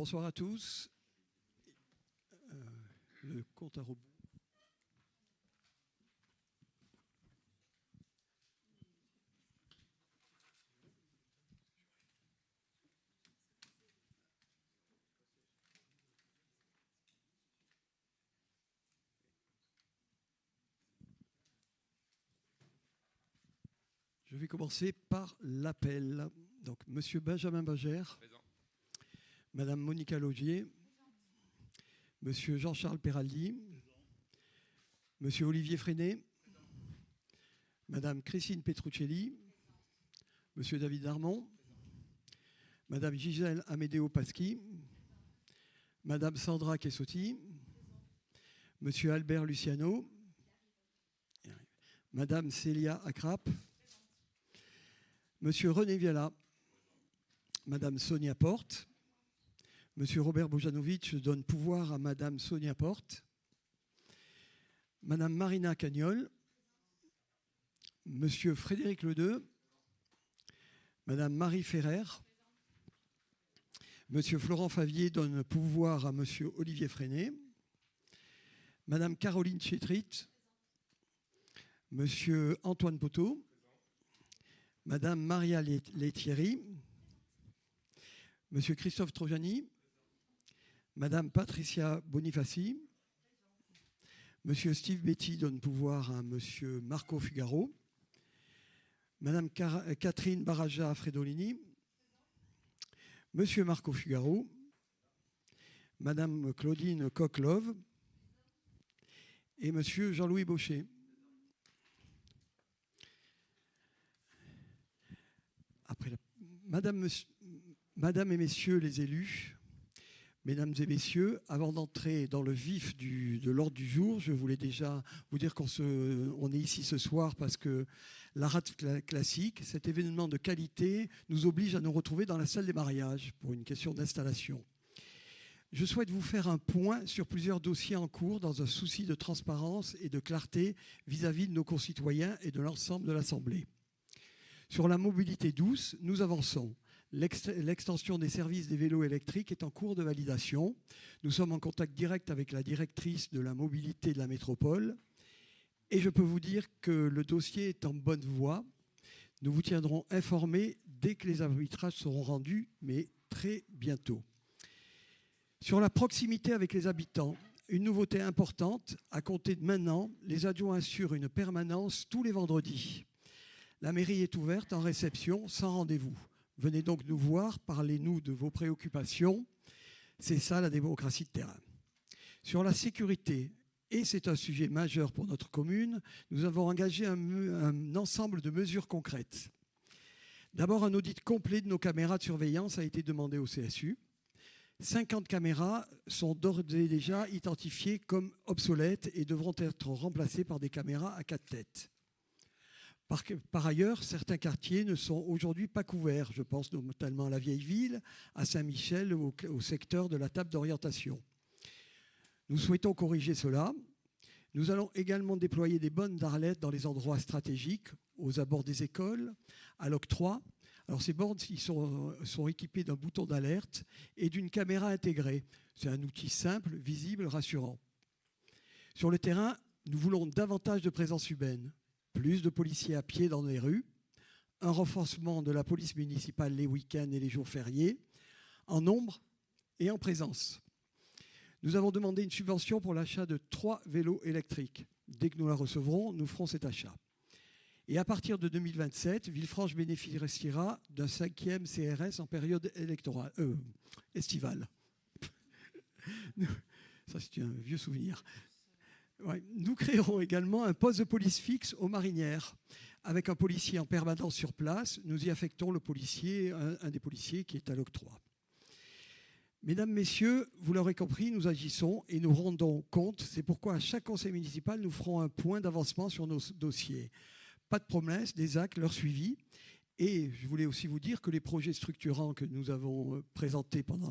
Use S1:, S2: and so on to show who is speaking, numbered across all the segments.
S1: Bonsoir à tous. Le compte à rebours. Je vais commencer par l'appel. Donc, Monsieur Benjamin Bagère, Madame Monica Laugier, Monsieur Jean-Charles Peraldi, Monsieur Olivier Freinet, Madame Christine Petruccelli, Monsieur David Darmon, Madame Gisèle Amédéo Paschi, Madame Sandra Chessotti, Monsieur Albert Luciano, Madame Célia Akrap, Monsieur René Viala, Madame Sonia Porte, Monsieur Robert Bojanovic donne pouvoir à Madame Sonia Porte, Madame Marina Cagnol, Monsieur Frédéric Ledeux, Madame Marie Ferrer, Monsieur Florent Favier donne pouvoir à Monsieur Olivier Freinet, Madame Caroline Chétrit, Monsieur Antoine Poteau, Madame Maria Lettieri, Monsieur Christophe Trojani, Madame Patricia Bonifaci, Monsieur Steve Betty donne pouvoir à Monsieur Marco Fugaro, Madame Catherine Baraja Fredolini, Monsieur Marco Fugaro, Madame Claudine Coquelove et Monsieur Jean-Louis Baucher. Après Madame et Messieurs les élus, Mesdames et Messieurs, avant d'entrer dans le vif de l'ordre du jour, je voulais déjà vous dire qu'on est ici ce soir parce que la rate classique, cet événement de qualité, nous oblige à nous retrouver dans la salle des mariages pour une question d'installation. Je souhaite vous faire un point sur plusieurs dossiers en cours dans un souci de transparence et de clarté vis-à-vis de nos concitoyens et de l'ensemble de l'Assemblée. Sur la mobilité douce, nous avançons. L'extension des services des vélos électriques est en cours de validation. Nous sommes en contact direct avec la directrice de la mobilité de la métropole. Et je peux vous dire que le dossier est en bonne voie. Nous vous tiendrons informés dès que les arbitrages seront rendus, mais très bientôt. Sur la proximité avec les habitants, une nouveauté importante, à compter de maintenant, les adjoints assurent une permanence tous les vendredis. La mairie est ouverte en réception sans rendez-vous. Venez donc nous voir, parlez-nous de vos préoccupations. C'est ça la démocratie de terrain. Sur la sécurité, et c'est un sujet majeur pour notre commune, nous avons engagé un ensemble de mesures concrètes. D'abord, un audit complet de nos caméras de surveillance a été demandé au CSU. 50 caméras sont d'ores et déjà identifiées comme obsolètes et devront être remplacées par des caméras à 4 têtes. Par ailleurs, certains quartiers ne sont aujourd'hui pas couverts. Je pense notamment à la Vieille Ville, à Saint-Michel, au secteur de la table d'orientation. Nous souhaitons corriger cela. Nous allons également déployer des bornes d'alerte dans les endroits stratégiques, aux abords des écoles, à l'octroi. Alors ces bornes sont équipées d'un bouton d'alerte et d'une caméra intégrée. C'est un outil simple, visible, rassurant. Sur le terrain, nous voulons davantage de présence humaine. Plus de policiers à pied dans les rues, un renforcement de la police municipale les week-ends et les jours fériés, en nombre et en présence. Nous avons demandé une subvention pour l'achat de 3 vélos électriques. Dès que nous la recevrons, nous ferons cet achat. Et à partir de 2027, Villefranche bénéficiera d'un 5e CRS en période estivale. Ça, c'est un vieux souvenir. Ouais. Nous créerons également un poste de police fixe aux Marinières. Avec un policier en permanence sur place, nous y affectons un des policiers qui est à l'octroi. Mesdames, Messieurs, vous l'aurez compris, nous agissons et nous rendons compte. C'est pourquoi à chaque conseil municipal, nous ferons un point d'avancement sur nos dossiers. Pas de promesses, des actes, leur suivi. Et je voulais aussi vous dire que les projets structurants que nous avons présentés pendant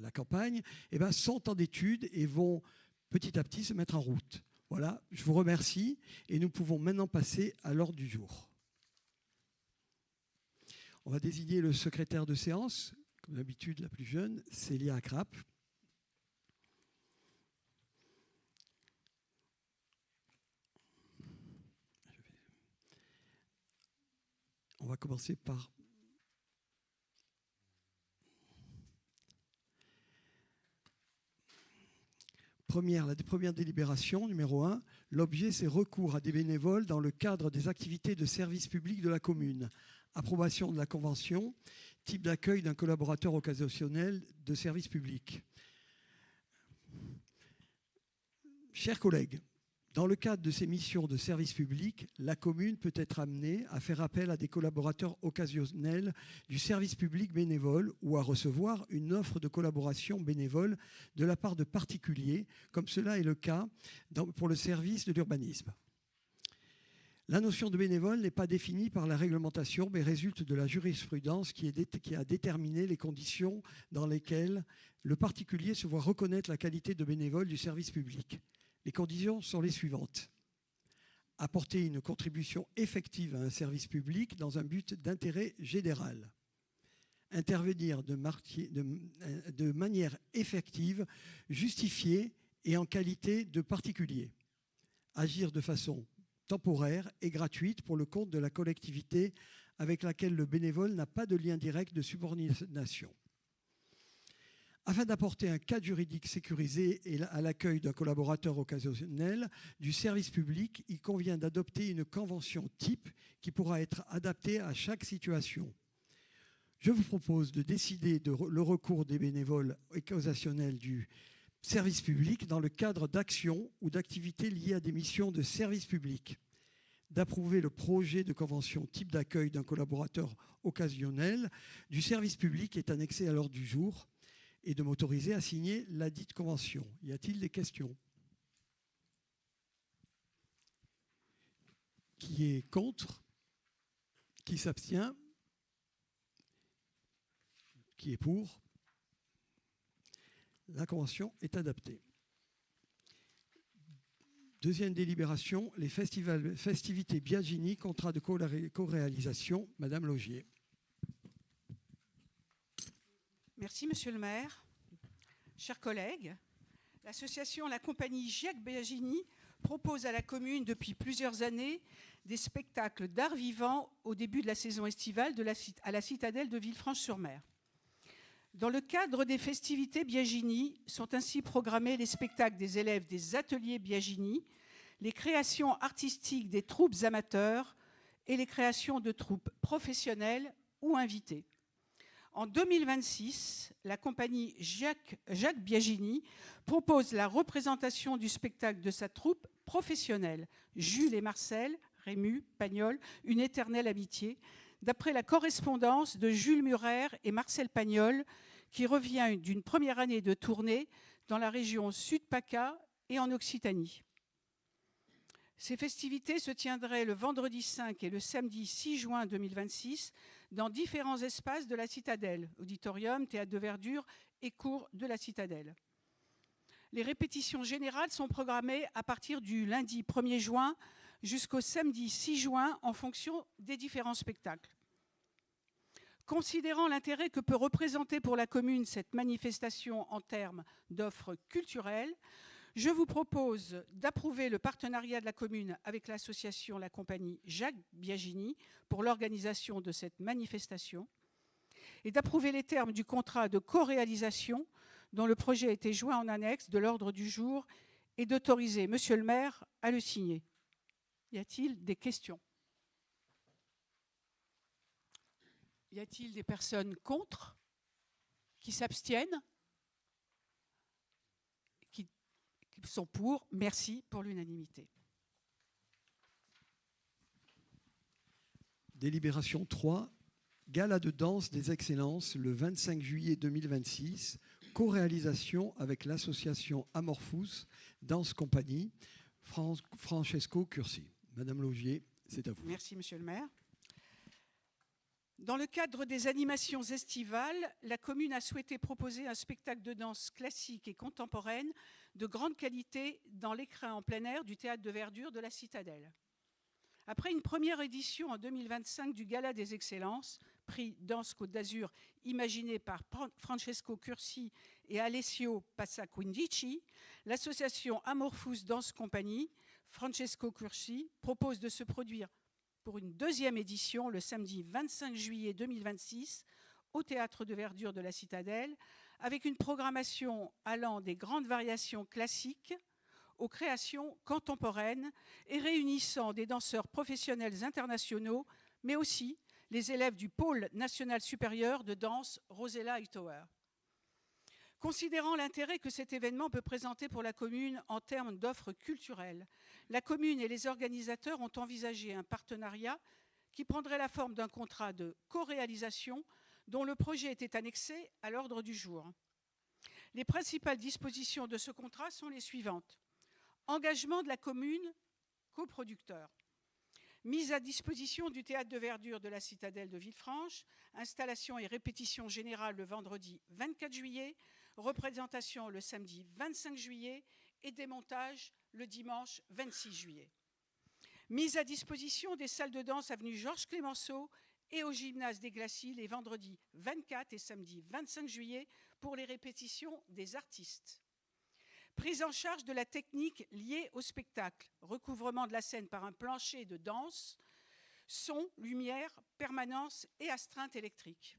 S1: la campagne sont en étude et vont petit à petit se mettre en route. Voilà, je vous remercie et nous pouvons maintenant passer à l'ordre du jour. On va désigner le secrétaire de séance. comme d'habitude, la plus jeune, Célia Akrap. On va commencer par la première délibération, numéro 1. L'objet, c'est recours à des bénévoles dans le cadre des activités de service public de la commune. Approbation de la convention, type d'accueil d'un collaborateur occasionnel de service public. Chers collègues, dans le cadre de ces missions de service public, la commune peut être amenée à faire appel à des collaborateurs occasionnels du service public bénévole ou à recevoir une offre de collaboration bénévole de la part de particuliers, comme cela est le cas pour le service de l'urbanisme. La notion de bénévole n'est pas définie par la réglementation, mais résulte de la jurisprudence qui a déterminé les conditions dans lesquelles le particulier se voit reconnaître la qualité de bénévole du service public. Les conditions sont les suivantes. Apporter une contribution effective à un service public dans un but d'intérêt général. Intervenir de manière effective, justifiée et en qualité de particulier. Agir de façon temporaire et gratuite pour le compte de la collectivité avec laquelle le bénévole n'a pas de lien direct de subordination. Afin d'apporter un cadre juridique sécurisé à l'accueil d'un collaborateur occasionnel du service public, il convient d'adopter une convention type qui pourra être adaptée à chaque situation. Je vous propose de décider le recours des bénévoles occasionnels du service public dans le cadre d'actions ou d'activités liées à des missions de service public, d'approuver le projet de convention type d'accueil d'un collaborateur occasionnel du service public qui est annexé à l'ordre du jour, et de m'autoriser à signer la dite convention. Y a-t-il des questions? Qui est contre? Qui s'abstient? Qui est pour? La convention est adoptée. Deuxième délibération, les festivités Biagini, contrat de co-réalisation. Madame Laugier.
S2: Merci, Monsieur le maire. Chers collègues, l'association La Compagnie Jacques Biagini propose à la commune depuis plusieurs années des spectacles d'art vivant au début de la saison estivale à la citadelle de Villefranche-sur-Mer. Dans le cadre des festivités Biagini sont ainsi programmés les spectacles des élèves des ateliers Biagini, les créations artistiques des troupes amateurs et les créations de troupes professionnelles ou invitées. En 2026, la compagnie Jacques Biagini propose la représentation du spectacle de sa troupe professionnelle, Jules et Marcel, Rému, Pagnol, une éternelle amitié, d'après la correspondance de Jules Murer et Marcel Pagnol, qui revient d'une première année de tournée dans la région Sud-PACA et en Occitanie. Ces festivités se tiendraient le vendredi 5 et le samedi 6 juin 2026 dans différents espaces de la citadelle, auditorium, théâtre de verdure et cours de la citadelle. Les répétitions générales sont programmées à partir du lundi 1er juin jusqu'au samedi 6 juin en fonction des différents spectacles. Considérant l'intérêt que peut représenter pour la commune cette manifestation en termes d'offres culturelles, je vous propose d'approuver le partenariat de la commune avec l'association La Compagnie Jacques Biagini pour l'organisation de cette manifestation et d'approuver les termes du contrat de co-réalisation dont le projet a été joint en annexe de l'ordre du jour et d'autoriser Monsieur le maire à le signer. Y a-t-il des questions? Y a-t-il des personnes contre? Qui s'abstiennent? Qui sont pour? Merci pour l'unanimité.
S1: Délibération 3, Gala de danse des excellences le 25 juillet 2026, co-réalisation avec l'association Amorphous Danse Compagnie, Francesco Cursi. Madame Laugier, c'est à vous.
S2: Merci, Monsieur le maire. Dans le cadre des animations estivales, la commune a souhaité proposer un spectacle de danse classique et contemporaine de grande qualité dans l'écrin en plein air du théâtre de verdure de la Citadelle. Après une première édition en 2025 du Gala des Excellences, prix Danse Côte d'Azur, imaginé par Francesco Cursi et Alessio Passaquindici, l'association Amorphous Dance Company, Francesco Cursi, propose de se produire pour une deuxième édition le samedi 25 juillet 2026 au Théâtre de Verdure de la Citadelle, avec une programmation allant des grandes variations classiques aux créations contemporaines et réunissant des danseurs professionnels internationaux, mais aussi les élèves du Pôle national supérieur de danse Rosella Hightower. Considérant l'intérêt que cet événement peut présenter pour la commune en termes d'offres culturelles, la commune et les organisateurs ont envisagé un partenariat qui prendrait la forme d'un contrat de co-réalisation dont le projet était annexé à l'ordre du jour. Les principales dispositions de ce contrat sont les suivantes. Engagement de la commune coproducteur. Mise à disposition du Théâtre de Verdure de la Citadelle de Villefranche, installation et répétition générale le vendredi 24 juillet, représentation le samedi 25 juillet et démontage le dimanche 26 juillet. Mise à disposition des salles de danse avenue Georges Clemenceau et au gymnase des Glacis les vendredis 24 et samedi 25 juillet pour les répétitions des artistes. Prise en charge de la technique liée au spectacle, recouvrement de la scène par un plancher de danse, son, lumière, permanence et astreinte électrique.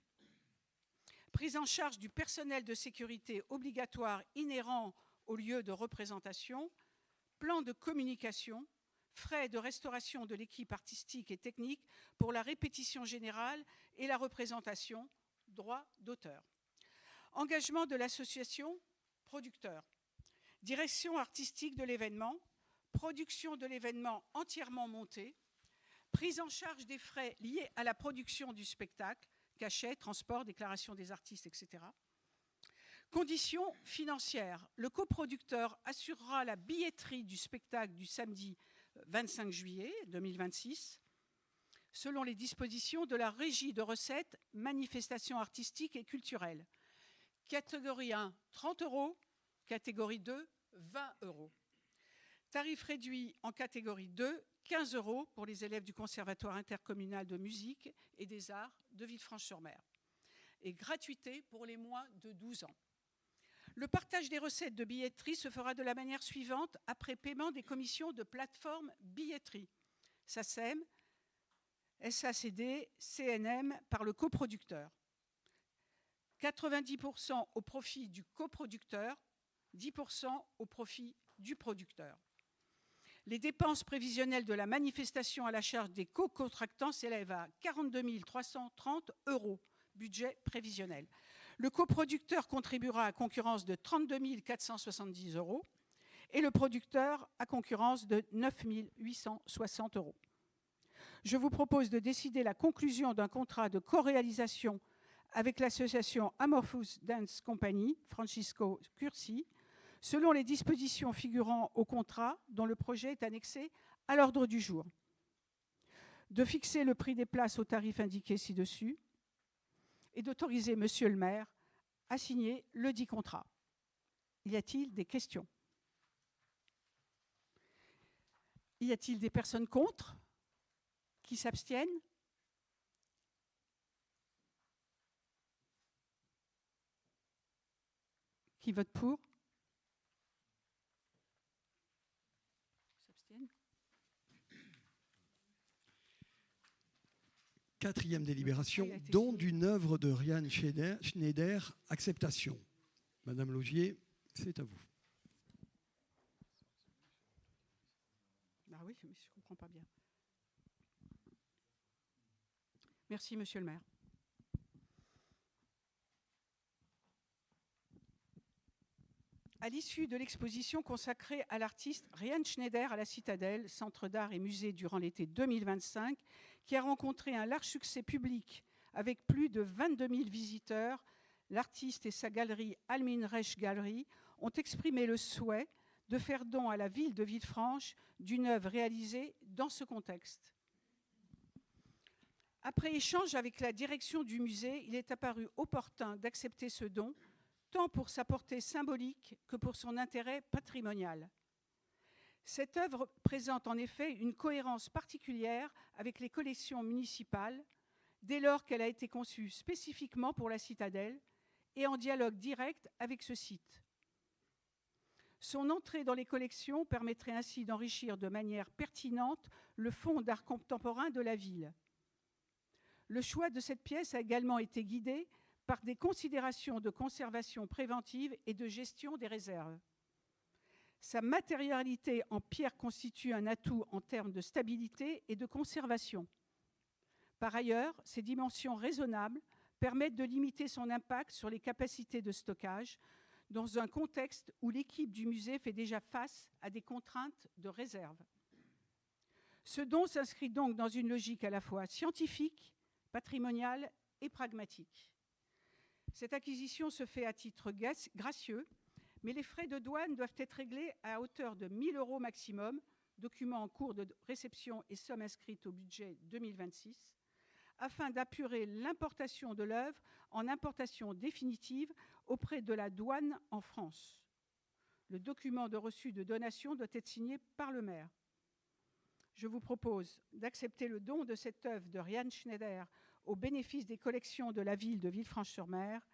S2: Prise en charge du personnel de sécurité obligatoire inhérent au lieu de représentation, plan de communication, frais de restauration de l'équipe artistique et technique pour la répétition générale et la représentation, droit d'auteur. Engagement de l'association producteur. Direction artistique de l'événement, production de l'événement entièrement monté, prise en charge des frais liés à la production du spectacle, cachet, transport, déclaration des artistes, etc. Conditions financières. Le coproducteur assurera la billetterie du spectacle du samedi 25 juillet 2026, selon les dispositions de la Régie de recettes, manifestations artistiques et culturelles. Catégorie 1, 30 €. Catégorie 2, 20 €. Tarif réduit en catégorie 2, 15 € pour les élèves du Conservatoire intercommunal de musique et des arts de Villefranche-sur-Mer. Et gratuité pour les moins de 12 ans. Le partage des recettes de billetterie se fera de la manière suivante après paiement des commissions de plateforme billetterie, SACEM, SACD, CNM par le coproducteur. 90% au profit du coproducteur, 10% au profit du producteur. Les dépenses prévisionnelles de la manifestation à la charge des co-contractants s'élèvent à 42 330 €, budget prévisionnel. Le coproducteur contribuera à concurrence de 32 470 € et le producteur à concurrence de 9 860 €. Je vous propose de décider la conclusion d'un contrat de co-réalisation avec l'association Amorphous Dance Company, Francesco Cursi, selon les dispositions figurant au contrat dont le projet est annexé à l'ordre du jour. De fixer le prix des places au tarif indiqué ci-dessus et d'autoriser Monsieur le maire à signer le dit contrat. Y a-t-il des questions? Y a-t-il des personnes contre? Qui s'abstiennent? Qui vote pour?
S1: Quatrième délibération, don d'une œuvre de Rian Schneider, acceptation. Madame Laugier, c'est à vous.
S2: Ah oui, je ne comprends pas bien. Merci, Monsieur le maire. À l'issue de l'exposition consacrée à l'artiste Rian Schneider à la Citadelle, Centre d'art et musée durant l'été 2025, qui a rencontré un large succès public avec plus de 22 000 visiteurs, l'artiste et sa galerie Almin Reich Gallery ont exprimé le souhait de faire don à la ville de Villefranche d'une œuvre réalisée dans ce contexte. Après échange avec la direction du musée, il est apparu opportun d'accepter ce don, tant pour sa portée symbolique que pour son intérêt patrimonial. Cette œuvre présente en effet une cohérence particulière avec les collections municipales, dès lors qu'elle a été conçue spécifiquement pour la citadelle et en dialogue direct avec ce site. Son entrée dans les collections permettrait ainsi d'enrichir de manière pertinente le fonds d'art contemporain de la ville. Le choix de cette pièce a également été guidé par des considérations de conservation préventive et de gestion des réserves. Sa matérialité en pierre constitue un atout en termes de stabilité et de conservation. Par ailleurs, ses dimensions raisonnables permettent de limiter son impact sur les capacités de stockage dans un contexte où l'équipe du musée fait déjà face à des contraintes de réserve. Ce don s'inscrit donc dans une logique à la fois scientifique, patrimoniale et pragmatique. Cette acquisition se fait à titre gracieux, mais les frais de douane doivent être réglés à hauteur de 1 000 € maximum, documents en cours de réception et sommes inscrites au budget 2026, afin d'apurer l'importation de l'œuvre en importation définitive auprès de la douane en France. Le document de reçu de donation doit être signé par le maire. Je vous propose d'accepter le don de cette œuvre de Rian Schneider au bénéfice des collections de la ville de Villefranche-sur-Mer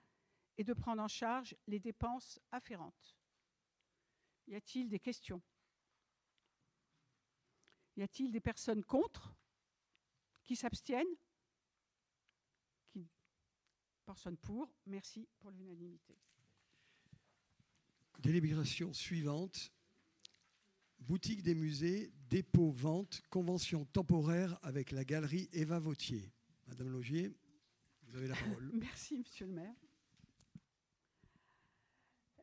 S2: et de prendre en charge les dépenses afférentes. Y a-t-il des questions? Y a-t-il des personnes contre? Qui s'abstiennent? Personne pour. Merci pour l'unanimité.
S1: Délibération suivante. Boutique des musées, dépôt, vente, convention temporaire avec la galerie Eva Vautier. Madame Laugier, vous avez la parole.
S2: Merci, monsieur le maire.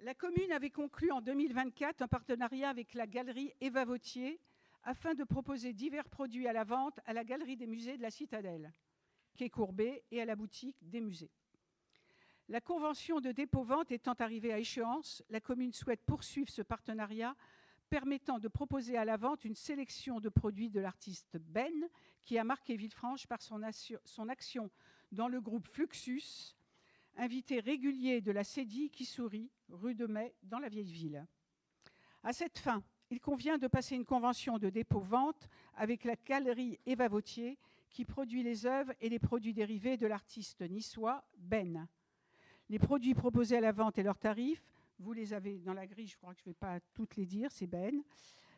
S2: La commune avait conclu en 2024 un partenariat avec la galerie Eva Vautier afin de proposer divers produits à la vente à la galerie des musées de la Citadelle, quai Courbet, et à la boutique des musées. La convention de dépôt-vente étant arrivée à échéance, la commune souhaite poursuivre ce partenariat permettant de proposer à la vente une sélection de produits de l'artiste Ben, qui a marqué Villefranche par son action dans le groupe Fluxus, invité régulier de la CEDI qui sourit, rue de Mai, dans la vieille ville. À cette fin, il convient de passer une convention de dépôt-vente avec la galerie Eva Vautier, qui produit les œuvres et les produits dérivés de l'artiste niçois Ben. Les produits proposés à la vente et leurs tarifs, vous les avez dans la grille, je crois que je ne vais pas toutes les dire, c'est Ben.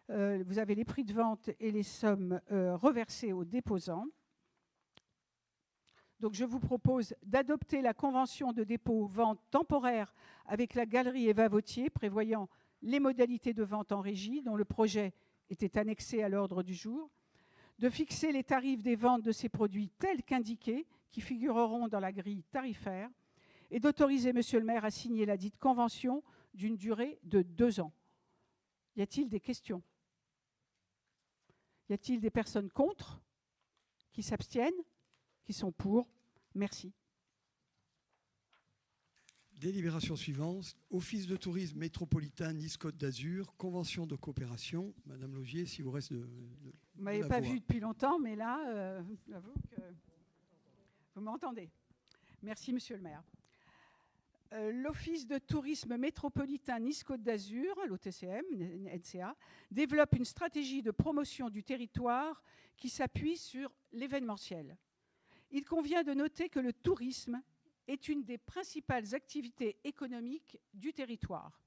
S2: Vous avez les prix de vente et les sommes reversées aux déposants. Donc je vous propose d'adopter la convention de dépôt-vente temporaire avec la galerie Eva Vautier, prévoyant les modalités de vente en régie, dont le projet était annexé à l'ordre du jour, de fixer les tarifs des ventes de ces produits tels qu'indiqués, qui figureront dans la grille tarifaire, et d'autoriser monsieur le maire à signer la dite convention d'une durée de 2 ans. Y a-t-il des questions? Y a-t-il des personnes contre? Qui s'abstiennent? Qui sont pour? Merci.
S1: Délibération suivante. Office de tourisme métropolitain Nice-Côte d'Azur, convention de coopération. Madame Laugier, si vous reste de
S2: vous ne m'avez pas vu depuis longtemps, mais là, j'avoue que vous m'entendez. Merci, monsieur le maire. L'Office de tourisme métropolitain Nice-Côte d'Azur, l'OTCM, NCA, développe une stratégie de promotion du territoire qui s'appuie sur l'événementiel. Il convient de noter que le tourisme est une des principales activités économiques du territoire.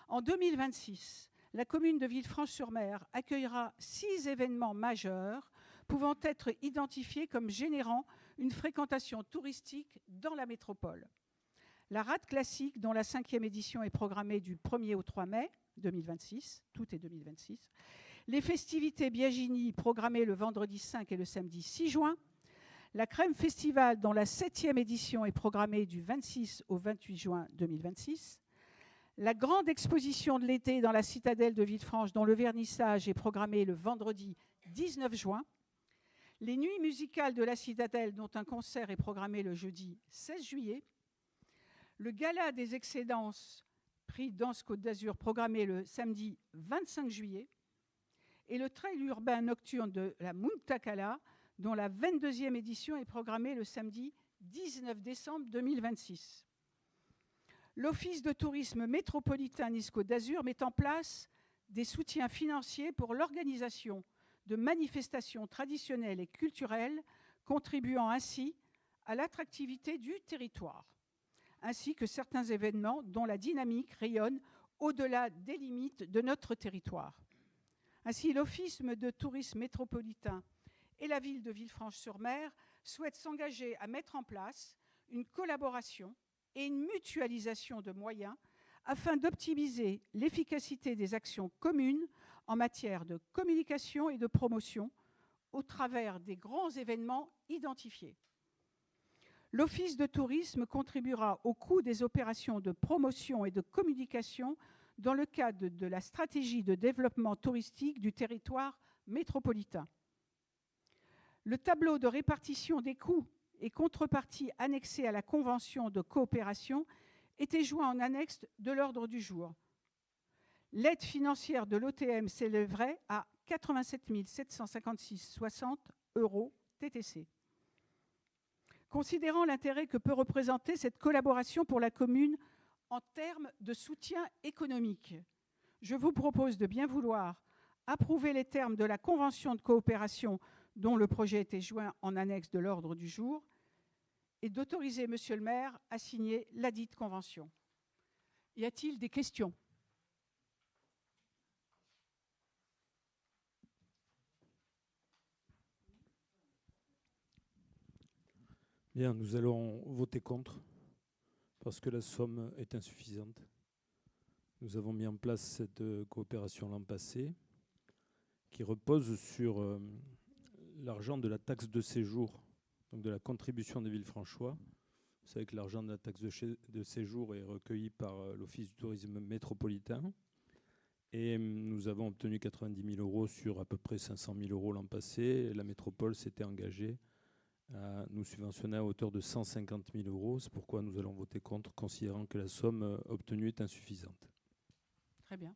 S2: En 2026, la commune de Villefranche-sur-Mer accueillera 6 événements majeurs pouvant être identifiés comme générant une fréquentation touristique dans la métropole. La rade classique, dont la 5e édition est programmée du 1er au 3 mai 2026, tout est 2026. Les festivités Biagini, programmées le vendredi 5 et le samedi 6 juin. La Crème Festival, dont la 7e édition est programmée du 26 au 28 juin 2026. La grande exposition de l'été dans la citadelle de Villefranche, dont le vernissage est programmé le vendredi 19 juin. Les nuits musicales de la citadelle, dont un concert est programmé le jeudi 16 juillet. Le gala des excellences, prix Danse Côte d'Azur, programmé le samedi 25 juillet. Et le trail urbain nocturne de la Muntakala, dont la 22e édition est programmée le samedi 19 décembre 2026. L'Office de tourisme métropolitain Nice-Côte d'Azur met en place des soutiens financiers pour l'organisation de manifestations traditionnelles et culturelles, contribuant ainsi à l'attractivité du territoire, ainsi que certains événements dont la dynamique rayonne au-delà des limites de notre territoire. Ainsi, l'Office de tourisme métropolitain et la ville de Villefranche-sur-Mer souhaitent s'engager à mettre en place une collaboration et une mutualisation de moyens afin d'optimiser l'efficacité des actions communes en matière de communication et de promotion au travers des grands événements identifiés. L'Office de tourisme contribuera au coût des opérations de promotion et de communication dans le cadre de la stratégie de développement touristique du territoire métropolitain. Le tableau de répartition des coûts et contreparties annexé à la convention de coopération était joint en annexe de l'ordre du jour. L'aide financière de l'OTM s'élèverait à 87 756,60 € TTC. Considérant l'intérêt que peut représenter cette collaboration pour la commune en termes de soutien économique, je vous propose de bien vouloir approuver les termes de la convention de coopération dont le projet était joint en annexe de l'ordre du jour et d'autoriser Monsieur le maire à signer ladite convention. Y a-t-il des questions ?
S3: Bien, nous allons voter contre parce que la somme est insuffisante. Nous avons mis en place cette coopération l'an passé qui repose sur l'argent de la taxe de séjour, donc de la contribution des Villefranchois. Vous savez que l'argent de la taxe de séjour est recueilli par l'Office du tourisme métropolitain. Et nous avons obtenu 90 000 € sur à peu près 500 000 € l'an passé. La métropole s'était engagée à nous subventionner à hauteur de 150 000 €. C'est pourquoi nous allons voter contre, considérant que la somme obtenue est insuffisante.
S2: Très bien.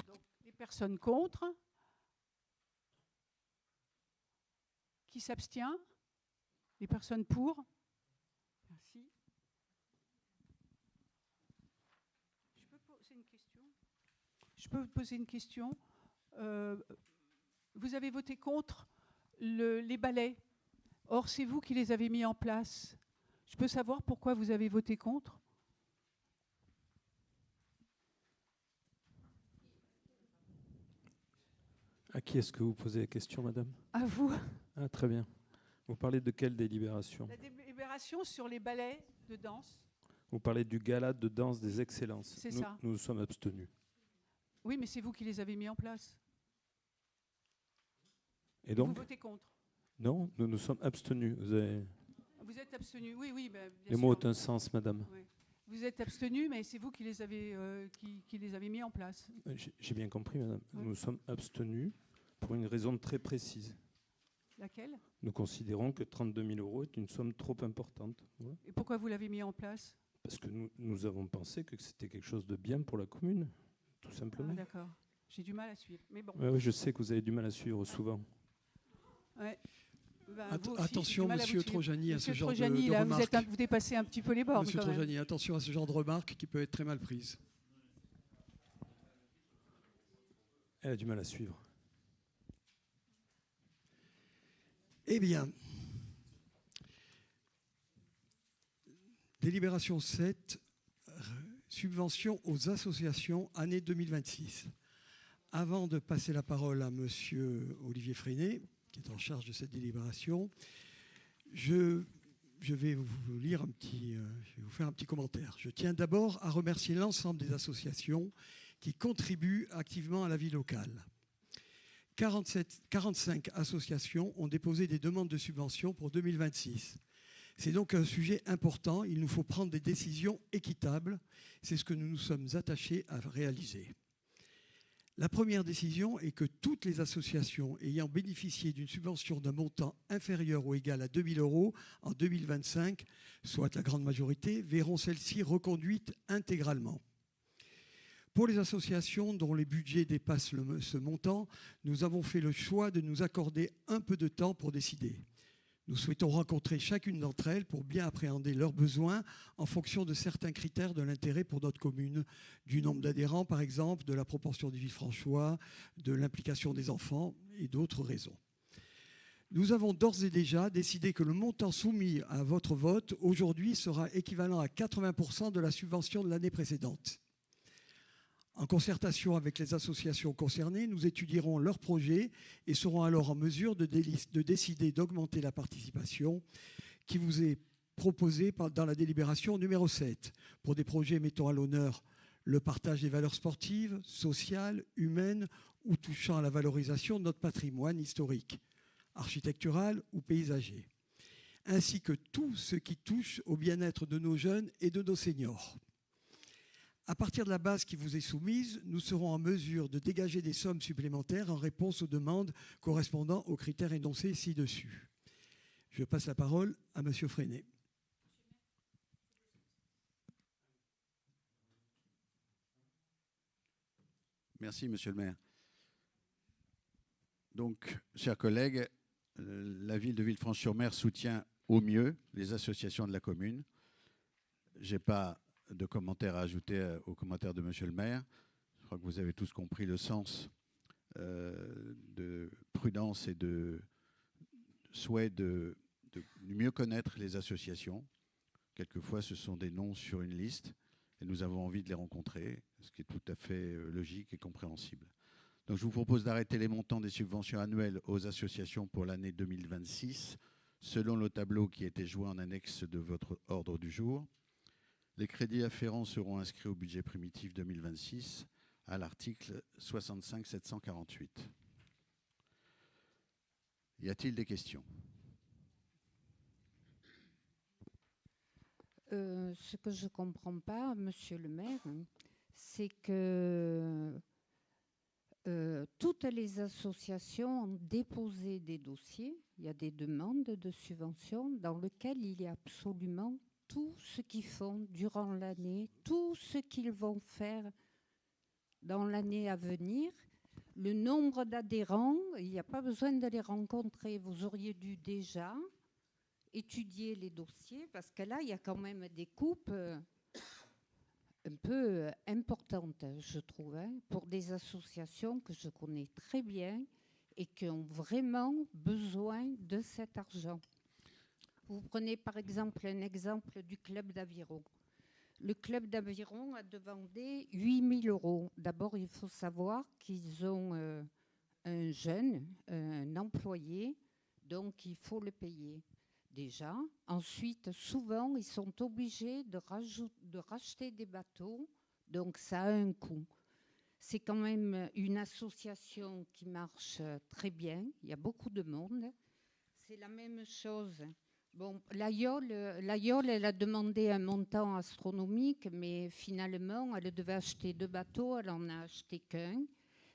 S2: Donc, les personnes contre ? Qui s'abstient ? Les personnes pour ? Merci. Je peux vous poser une question ? Vous avez voté contre les balais. Or, c'est vous qui les avez mis en place. Je peux savoir pourquoi vous avez voté contre ?
S3: À qui est-ce que vous posez la question, madame ?
S2: À vous.
S3: Ah, très bien. Vous parlez de quelle délibération ?
S2: La délibération sur les ballets de danse.
S3: Vous parlez du gala de danse des excellences.
S2: C'est ça.
S3: Nous nous sommes abstenus.
S2: Oui, mais c'est vous qui les avez mis en place.
S3: Et donc,
S2: vous votez contre ?
S3: Non, nous nous sommes abstenus.
S2: Vous êtes abstenu, oui, bien
S3: Les mots ont un sens, madame.
S2: Oui. Vous êtes abstenu, mais c'est vous qui les avez mis en place.
S3: J'ai bien compris, madame.
S2: Oui.
S3: Nous nous sommes abstenus pour une raison très précise.
S2: Laquelle ?
S3: Nous considérons que 32 000 € est une somme trop importante. Voilà.
S2: Et pourquoi vous l'avez mis en place ?
S3: Parce que nous avons pensé que c'était quelque chose de bien pour la commune, tout simplement.
S2: Ah, d'accord. J'ai du mal à suivre. Mais bon.
S3: Oui, je sais que vous avez du mal à suivre souvent.
S2: Ouais.
S1: Attention, Monsieur Trojani, à ce genre de
S2: là,
S1: remarques.
S2: Vous dépassez un petit peu les bornes.
S1: Monsieur Trojani, attention à ce genre de remarques qui peut être très mal prise.
S3: Elle a du mal à suivre.
S1: Eh bien, délibération 7, subvention aux associations, année 2026. Avant de passer la parole à Monsieur Olivier Freinet, qui est en charge de cette délibération, je vais vous lire je vais vous faire un petit commentaire. Je tiens d'abord à remercier l'ensemble des associations qui contribuent activement à la vie locale. 45 associations ont déposé des demandes de subventions pour 2026. C'est donc un sujet important. Il nous faut prendre des décisions équitables. C'est ce que nous nous sommes attachés à réaliser. La première décision est que toutes les associations ayant bénéficié d'une subvention d'un montant inférieur ou égal à 2 000 € en 2025, soit la grande majorité, verront celle-ci reconduite intégralement. Pour les associations dont les budgets dépassent ce montant, nous avons fait le choix de nous accorder un peu de temps pour décider. Nous souhaitons rencontrer chacune d'entre elles pour bien appréhender leurs besoins en fonction de certains critères de l'intérêt pour notre commune, du nombre d'adhérents par exemple, de la proportion des Villefranchois, de l'implication des enfants et d'autres raisons. Nous avons d'ores et déjà décidé que le montant soumis à votre vote aujourd'hui sera équivalent à 80% de la subvention de l'année précédente. En concertation avec les associations concernées, nous étudierons leurs projets et serons alors en mesure de décider d'augmenter la participation qui vous est proposée dans la délibération numéro 7 pour des projets mettant à l'honneur le partage des valeurs sportives, sociales, humaines ou touchant à la valorisation de notre patrimoine historique, architectural ou paysager, ainsi que tout ce qui touche au bien-être de nos jeunes et de nos seniors. À partir de la base qui vous est soumise, nous serons en mesure de dégager des sommes supplémentaires en réponse aux demandes correspondant aux critères énoncés ci-dessus. Je passe la parole à M. Freinet.
S4: Merci, Monsieur le maire. Donc, chers collègues, la ville de Villefranche-sur-Mer soutient au mieux les associations de la commune. Je n'ai pas de commentaires à ajouter aux commentaires de Monsieur le maire. Je crois que vous avez tous compris le sens de prudence et de souhait de mieux connaître les associations. Quelquefois, ce sont des noms sur une liste et nous avons envie de les rencontrer, ce qui est tout à fait logique et compréhensible. Donc, je vous propose d'arrêter les montants des subventions annuelles aux associations pour l'année 2026, selon le tableau qui a été joint en annexe de votre ordre du jour. Les crédits afférents seront inscrits au budget primitif 2026 à l'article 65 748. Y a-t-il des questions ?
S5: Ce que je ne comprends pas, monsieur le maire, c'est que toutes les associations ont déposé des dossiers. Il y a des demandes de subventions dans lesquelles il y a absolument tout ce qu'ils font durant l'année, tout ce qu'ils vont faire dans l'année à venir. Le nombre d'adhérents, il n'y a pas besoin de les rencontrer. Vous auriez dû déjà étudier les dossiers parce que là, il y a quand même des coupes un peu importantes, je trouve, pour des associations que je connais très bien et qui ont vraiment besoin de cet argent. Vous prenez par exemple un exemple du club d'aviron. Le club d'aviron a demandé 8 000 €. D'abord, il faut savoir qu'ils ont un jeune, un employé, donc il faut le payer déjà. Ensuite, souvent, ils sont obligés de racheter des bateaux, donc ça a un coût. C'est quand même une association qui marche très bien. Il y a beaucoup de monde. C'est la même chose. Bon, l'AIOL, elle a demandé un montant astronomique, mais finalement, elle devait acheter 2 bateaux, elle n'en a acheté qu'un.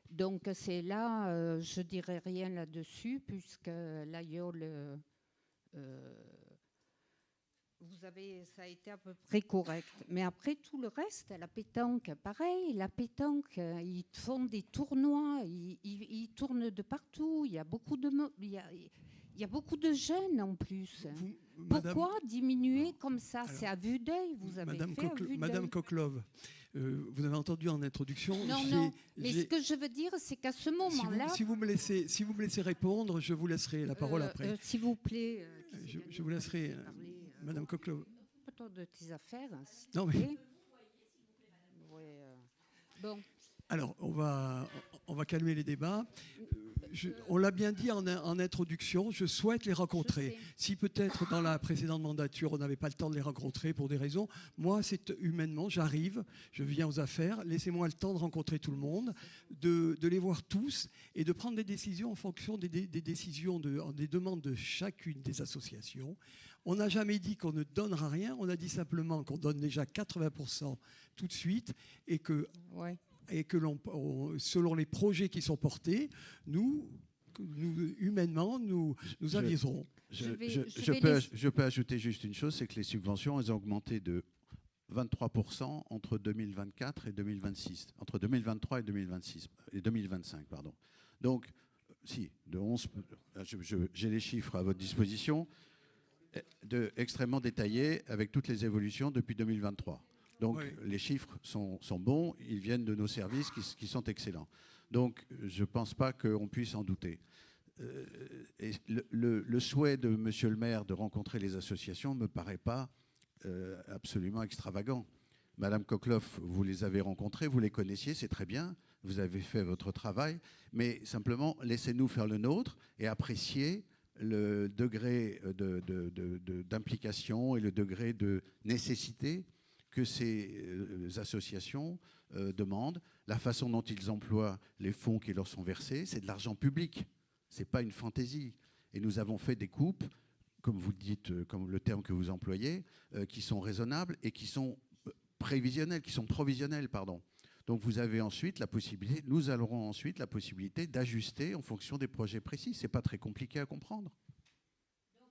S5: Donc, c'est là, je ne dirais rien là-dessus, puisque l'AIOL, ça a été à peu près correct. Mais après, tout le reste, la pétanque, pareil, la pétanque, ils font des tournois, ils tournent de partout, il y a beaucoup de... Il y a beaucoup de jeunes en plus. Pourquoi diminuer comme ça? C'est à vue d'œil, vous avez
S1: Madame
S5: fait à vue d'œil.
S1: Madame Coquelove, vous avez entendu en introduction...
S5: Non, mais ce que je veux dire, c'est qu'à ce moment-là...
S1: Si vous me laissez répondre, je vous laisserai la parole après.
S5: S'il vous plaît...
S1: je vous laisserai, Madame Coquelove.
S5: Plutôt de tes affaires, s'il
S1: Non,
S5: te
S1: mais...
S5: plaît. Ouais, bon.
S1: Alors, on va calmer les débats. On l'a bien dit en introduction, je souhaite les rencontrer. Si peut-être dans la précédente mandature, on n'avait pas le temps de les rencontrer pour des raisons, moi, c'est humainement, j'arrive, je viens aux affaires, laissez-moi le temps de rencontrer tout le monde, de les voir tous et de prendre des décisions en fonction des décisions, des demandes de chacune des associations. On n'a jamais dit qu'on ne donnera rien, on a dit simplement qu'on donne déjà 80% tout de suite et que...
S5: Ouais.
S1: Et que selon les projets qui sont portés, nous humainement, nous aviserons.
S4: Je peux ajouter juste une chose, c'est que les subventions, elles ont augmenté de 23% entre 2024 et 2026, entre 2023 et 2025, pardon. Donc, si, de 11, j'ai les chiffres à votre disposition, extrêmement détaillés avec toutes les évolutions depuis 2023. Donc,
S1: oui.
S4: Les chiffres sont bons, ils viennent de nos services qui sont excellents. Donc, je ne pense pas qu'on puisse en douter. Et le souhait de Monsieur le maire de rencontrer les associations ne me paraît pas absolument extravagant. Madame Cockloff, vous les avez rencontrées, vous les connaissiez, c'est très bien, vous avez fait votre travail, mais simplement laissez-nous faire le nôtre et apprécier le degré d'implication et le degré de nécessité que ces associations demandent. La façon dont ils emploient les fonds qui leur sont versés, c'est de l'argent public, ce n'est pas une fantaisie. Et nous avons fait des coupes, comme vous dites, comme le terme que vous employez, qui sont raisonnables et qui sont prévisionnelles, qui sont provisionnelles, pardon. Donc vous avez ensuite la possibilité, nous aurons ensuite la possibilité d'ajuster en fonction des projets précis. Ce n'est pas très compliqué à comprendre.
S5: Donc,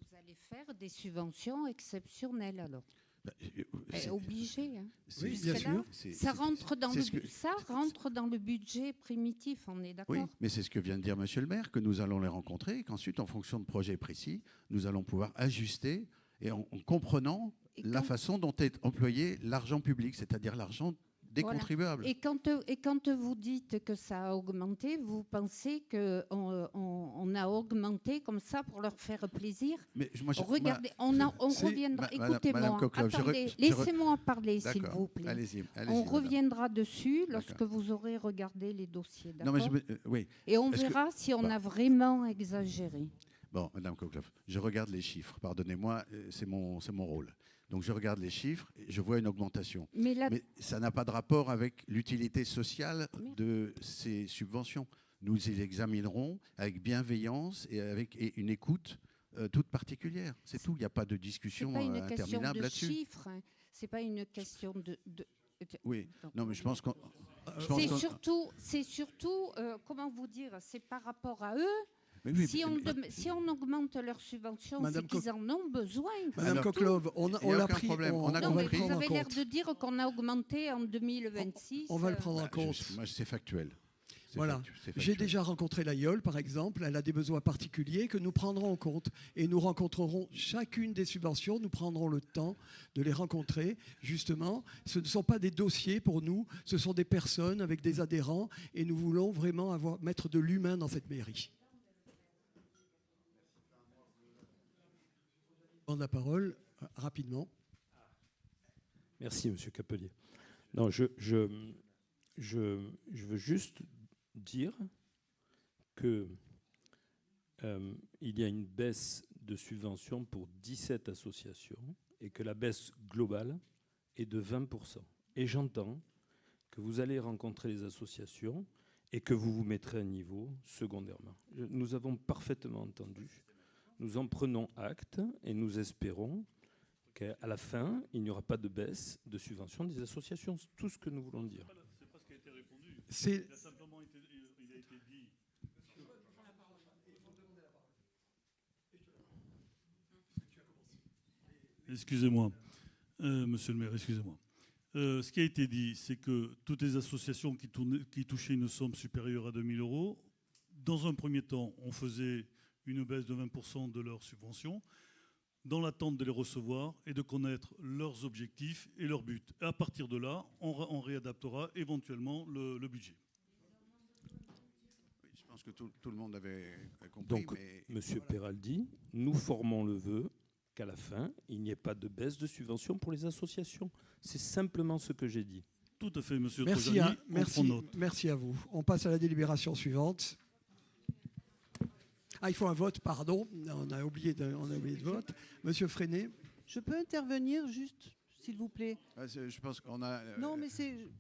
S5: vous allez faire des subventions exceptionnelles alors. Obligé. Hein.
S1: Oui, bien sûr.
S5: Ça rentre dans le budget primitif, on est d'accord?
S4: Oui, mais c'est ce que vient de dire Monsieur le maire, que nous allons les rencontrer et qu'ensuite, en fonction de projets précis, nous allons pouvoir ajuster et en comprenant la façon dont est employé l'argent public, c'est-à-dire l'argent des contribuables.
S5: Et quand vous dites que ça a augmenté, vous pensez qu'on a augmenté comme ça pour leur faire plaisir?
S4: Mais
S5: regardez, on reviendra. Écoutez-moi, attendez, laissez-moi parler, s'il vous plaît.
S4: Allez-y,
S5: on reviendra dessus lorsque vous aurez regardé les dossiers, d'accord?
S4: Oui.
S5: Et on verra si on a vraiment exagéré.
S4: Bon, Madame Cockloff, je regarde les chiffres, pardonnez-moi, c'est mon rôle. Donc je regarde les chiffres et je vois une augmentation. Mais ça n'a pas de rapport avec l'utilité sociale de ces subventions. Nous les examinerons avec bienveillance et avec une écoute toute particulière. C'est tout, il n'y a pas de discussion interminable là-dessus.
S5: C'est pas une question de...
S4: Oui, non, mais je pense qu'on...
S5: C'est surtout, comment vous dire, c'est par rapport à eux. Si on augmente leurs subventions, c'est qu'ils en ont besoin.
S1: Madame Cockloff, on l'a pris.
S5: Vous avez l'air de dire qu'on a augmenté en 2026.
S1: On va le prendre en compte.
S4: Moi, c'est factuel.
S1: Voilà. J'ai déjà rencontré l'AIOL, par exemple. Elle a des besoins particuliers que nous prendrons en compte. Et nous rencontrerons chacune des subventions. Nous prendrons le temps de les rencontrer. Justement, ce ne sont pas des dossiers pour nous. Ce sont des personnes avec des adhérents. Et nous voulons vraiment mettre de l'humain dans cette mairie. La parole rapidement.
S3: Merci, Monsieur Capelier. Non, je veux juste dire que il y a une baisse de subventions pour 17 associations et que la baisse globale est de 20%. Et j'entends que vous allez rencontrer les associations et que vous vous mettrez à niveau secondairement. Nous avons parfaitement entendu. Nous en prenons acte et nous espérons qu'à la fin, il n'y aura pas de baisse de subvention des associations. C'est tout ce que nous voulons dire.
S6: C'est pas ce qui a été répondu.
S1: Il
S6: a simplement été dit. Excusez-moi, monsieur le maire, excusez-moi. Ce qui a été dit, c'est que toutes les associations qui touchaient une somme supérieure à 2 000 €, dans un premier temps, on faisait une baisse de 20% de leurs subventions, dans l'attente de les recevoir et de connaître leurs objectifs et leurs buts. Et à partir de là, on réadaptera éventuellement le budget.
S4: Oui, je pense que tout le monde avait compris.
S3: Donc, Monsieur Peraldi, nous formons le vœu qu'à la fin, il n'y ait pas de baisse de subvention pour les associations. C'est simplement ce que j'ai dit.
S6: Tout à fait, monsieur
S1: Trojani.
S6: Merci,
S1: merci à vous. On passe à la délibération suivante. Ah, il faut un vote, pardon. On a oublié de vote. Monsieur Freinet.
S7: Je peux intervenir juste, s'il vous plaît?
S4: Je pense qu'on a...
S7: Non, mais c'est...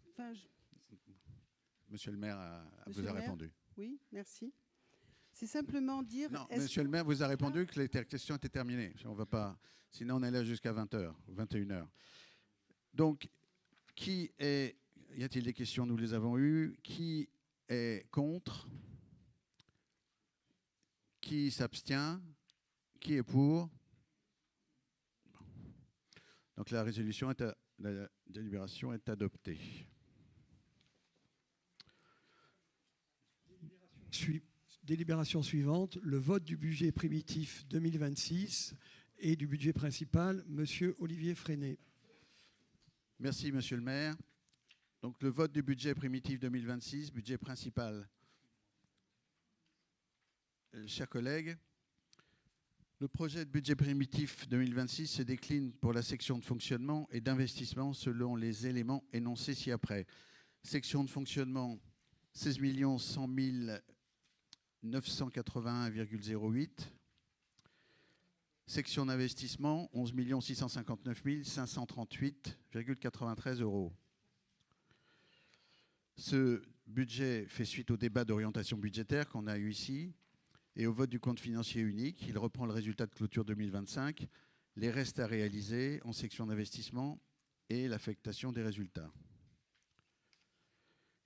S4: Monsieur le maire vous a répondu.
S7: Oui, merci. C'est simplement dire...
S4: Non, monsieur le maire vous a répondu que les questions étaient terminées. On va pas... Sinon, on est là jusqu'à 20h, 21h. Donc, qui est... Y a-t-il des questions? Nous les avons eues. Qui est contre? Qui s'abstient? Qui est pour? Donc la délibération est adoptée.
S1: Délibération suivante, le vote du budget primitif 2026 et du budget principal, Monsieur Olivier Freinet.
S4: Merci, Monsieur le maire. Donc, le vote du budget primitif 2026, budget principal. Chers collègues, le projet de budget primitif 2026 se décline pour la section de fonctionnement et d'investissement selon les éléments énoncés ci-après. Section de fonctionnement, 16 100 981,08. Section d'investissement, 11 659 538,93 euros. Ce budget fait suite au débat d'orientation budgétaire qu'on a eu ici et au vote du compte financier unique. Il reprend le résultat de clôture 2025, les restes à réaliser en section d'investissement et l'affectation des résultats.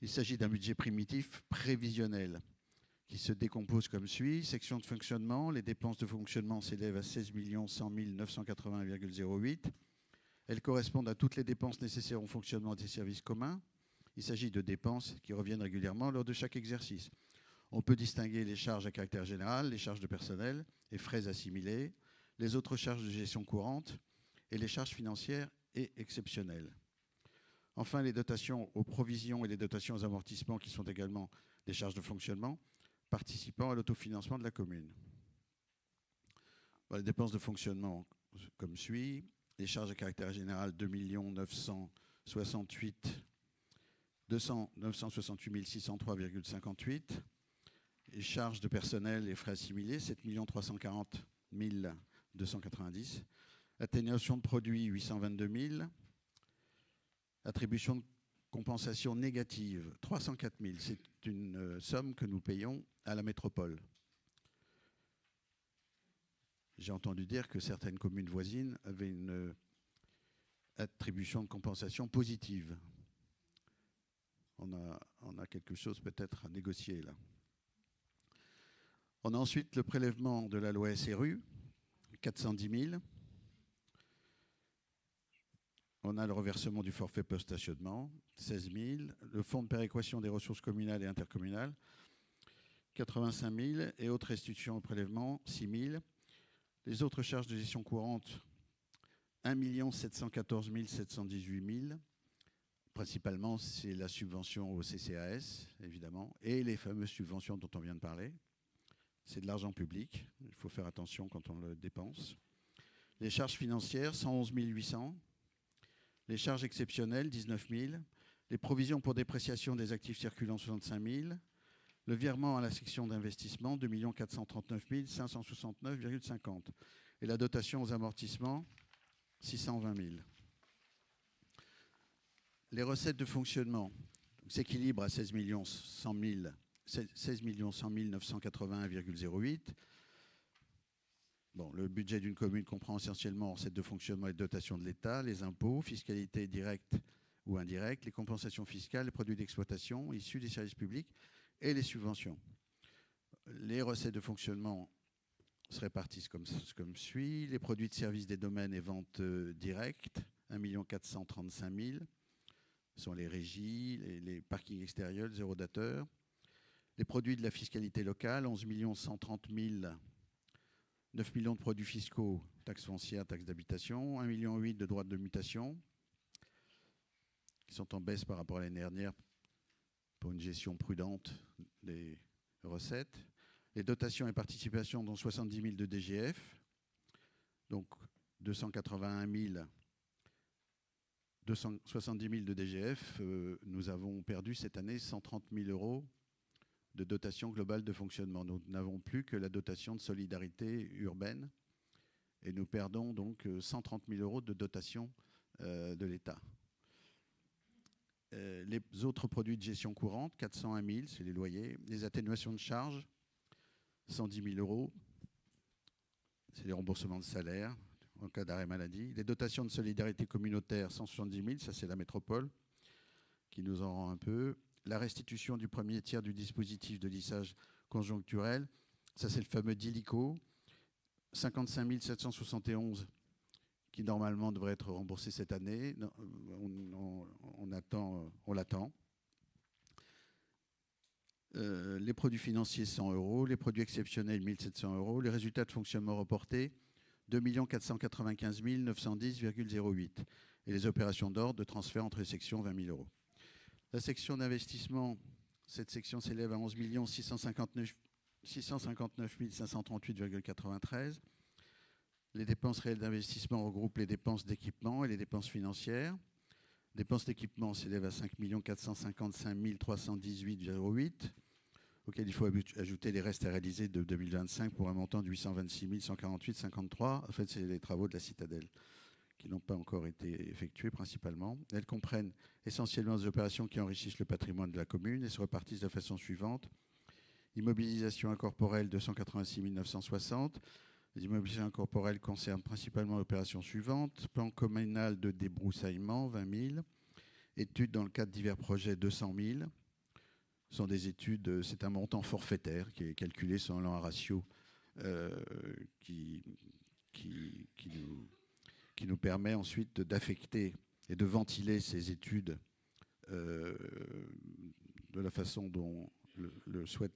S4: Il s'agit d'un budget primitif prévisionnel qui se décompose comme suit. Section de fonctionnement, les dépenses de fonctionnement s'élèvent à 16 100 980,08. Elles correspondent à toutes les dépenses nécessaires au fonctionnement des services communs. Il s'agit de dépenses qui reviennent régulièrement lors de chaque exercice. On peut distinguer les charges à caractère général, les charges de personnel et frais assimilés, les autres charges de gestion courante et les charges financières et exceptionnelles. Enfin, les dotations aux provisions et les dotations aux amortissements qui sont également des charges de fonctionnement participant à l'autofinancement de la commune. Les dépenses de fonctionnement comme suit. Les charges à caractère général, 2 968 603,58. Les charges de personnel et frais assimilés, 7 340 290. Atténuation de produits, 822 000. Attribution de compensation négative, 304 000. C'est une somme que nous payons à la métropole. J'ai entendu dire que certaines communes voisines avaient une attribution de compensation positive. On a quelque chose peut-être à négocier là. On a ensuite le prélèvement de la loi SRU, 410 000. On a le reversement du forfait post-stationnement, 16 000. Le fonds de péréquation des ressources communales et intercommunales, 85 000. Et autres restitutions au prélèvement, 6 000. Les autres charges de gestion courante, 1 714 718 000. Principalement, c'est la subvention au CCAS, évidemment, et les fameuses subventions dont on vient de parler. C'est de l'argent public. Il faut faire attention quand on le dépense. Les charges financières, 111 800. Les charges exceptionnelles, 19 000. Les provisions pour dépréciation des actifs circulants, 65 000. Le virement à la section d'investissement, 2 439 569,50. Et la dotation aux amortissements, 620 000. Les recettes de fonctionnement s'équilibrent à 16 100 981,08. Bon, le budget d'une commune comprend essentiellement recettes de fonctionnement et de dotation de l'État, les impôts, fiscalité directe ou indirecte, les compensations fiscales, les produits d'exploitation issus des services publics et les subventions. Les recettes de fonctionnement se répartissent comme suit. Les produits de services des domaines et ventes directes, 1 435 000. Ce sont les régies, les parkings extérieurs, les zérodateurs. Les produits de la fiscalité locale, 11 130 000. 9 millions de produits fiscaux, taxes foncières, taxes d'habitation, 1,8 million de droits de mutation, qui sont en baisse par rapport à l'année dernière pour une gestion prudente des recettes. Les dotations et participations, dont 70 000 de DGF, donc 270 000 de DGF. Nous avons perdu cette année 130 000 euros de dotation globale de fonctionnement. Nous n'avons plus que la dotation de solidarité urbaine et nous perdons donc 130 000 euros de dotation de l'État. Les autres produits de gestion courante, 401 000, c'est les loyers. Les atténuations de charges, 110 000 euros, c'est les remboursements de salaire en cas d'arrêt maladie. Les dotations de solidarité communautaire, 170 000, ça c'est la métropole qui nous en rend un peu. La restitution du premier tiers du dispositif de lissage conjoncturel, ça c'est le fameux DILICO, 55 771 qui normalement devrait être remboursé cette année. On l'attend. Les produits financiers, 100 euros. Les produits exceptionnels, 1 700 euros. Les résultats de fonctionnement reportés, 2 495 910,08. Et les opérations d'ordre de transfert entre les sections, 20 000 euros. La section d'investissement, cette section s'élève à 11 659 538,93. Les dépenses réelles d'investissement regroupent les dépenses d'équipement et les dépenses financières. Dépenses d'équipement s'élèvent à 5 455 318,08, auxquels il faut ajouter les restes à réaliser de 2025 pour un montant de 826 148,53. En fait, c'est les travaux de la citadelle qui n'ont pas encore été effectués principalement. Elles comprennent essentiellement des opérations qui enrichissent le patrimoine de la commune et se repartissent de la façon suivante. Immobilisation incorporelle, 286 960. Les immobilisations incorporelles concernent principalement l'opération suivante. Plan communal de débroussaillement, 20 000. Études dans le cadre de divers projets, 200 000. Ce sont des études, c'est un montant forfaitaire qui est calculé selon un ratio qui nous permet ensuite d'affecter et de ventiler ces études de la façon dont le souhaite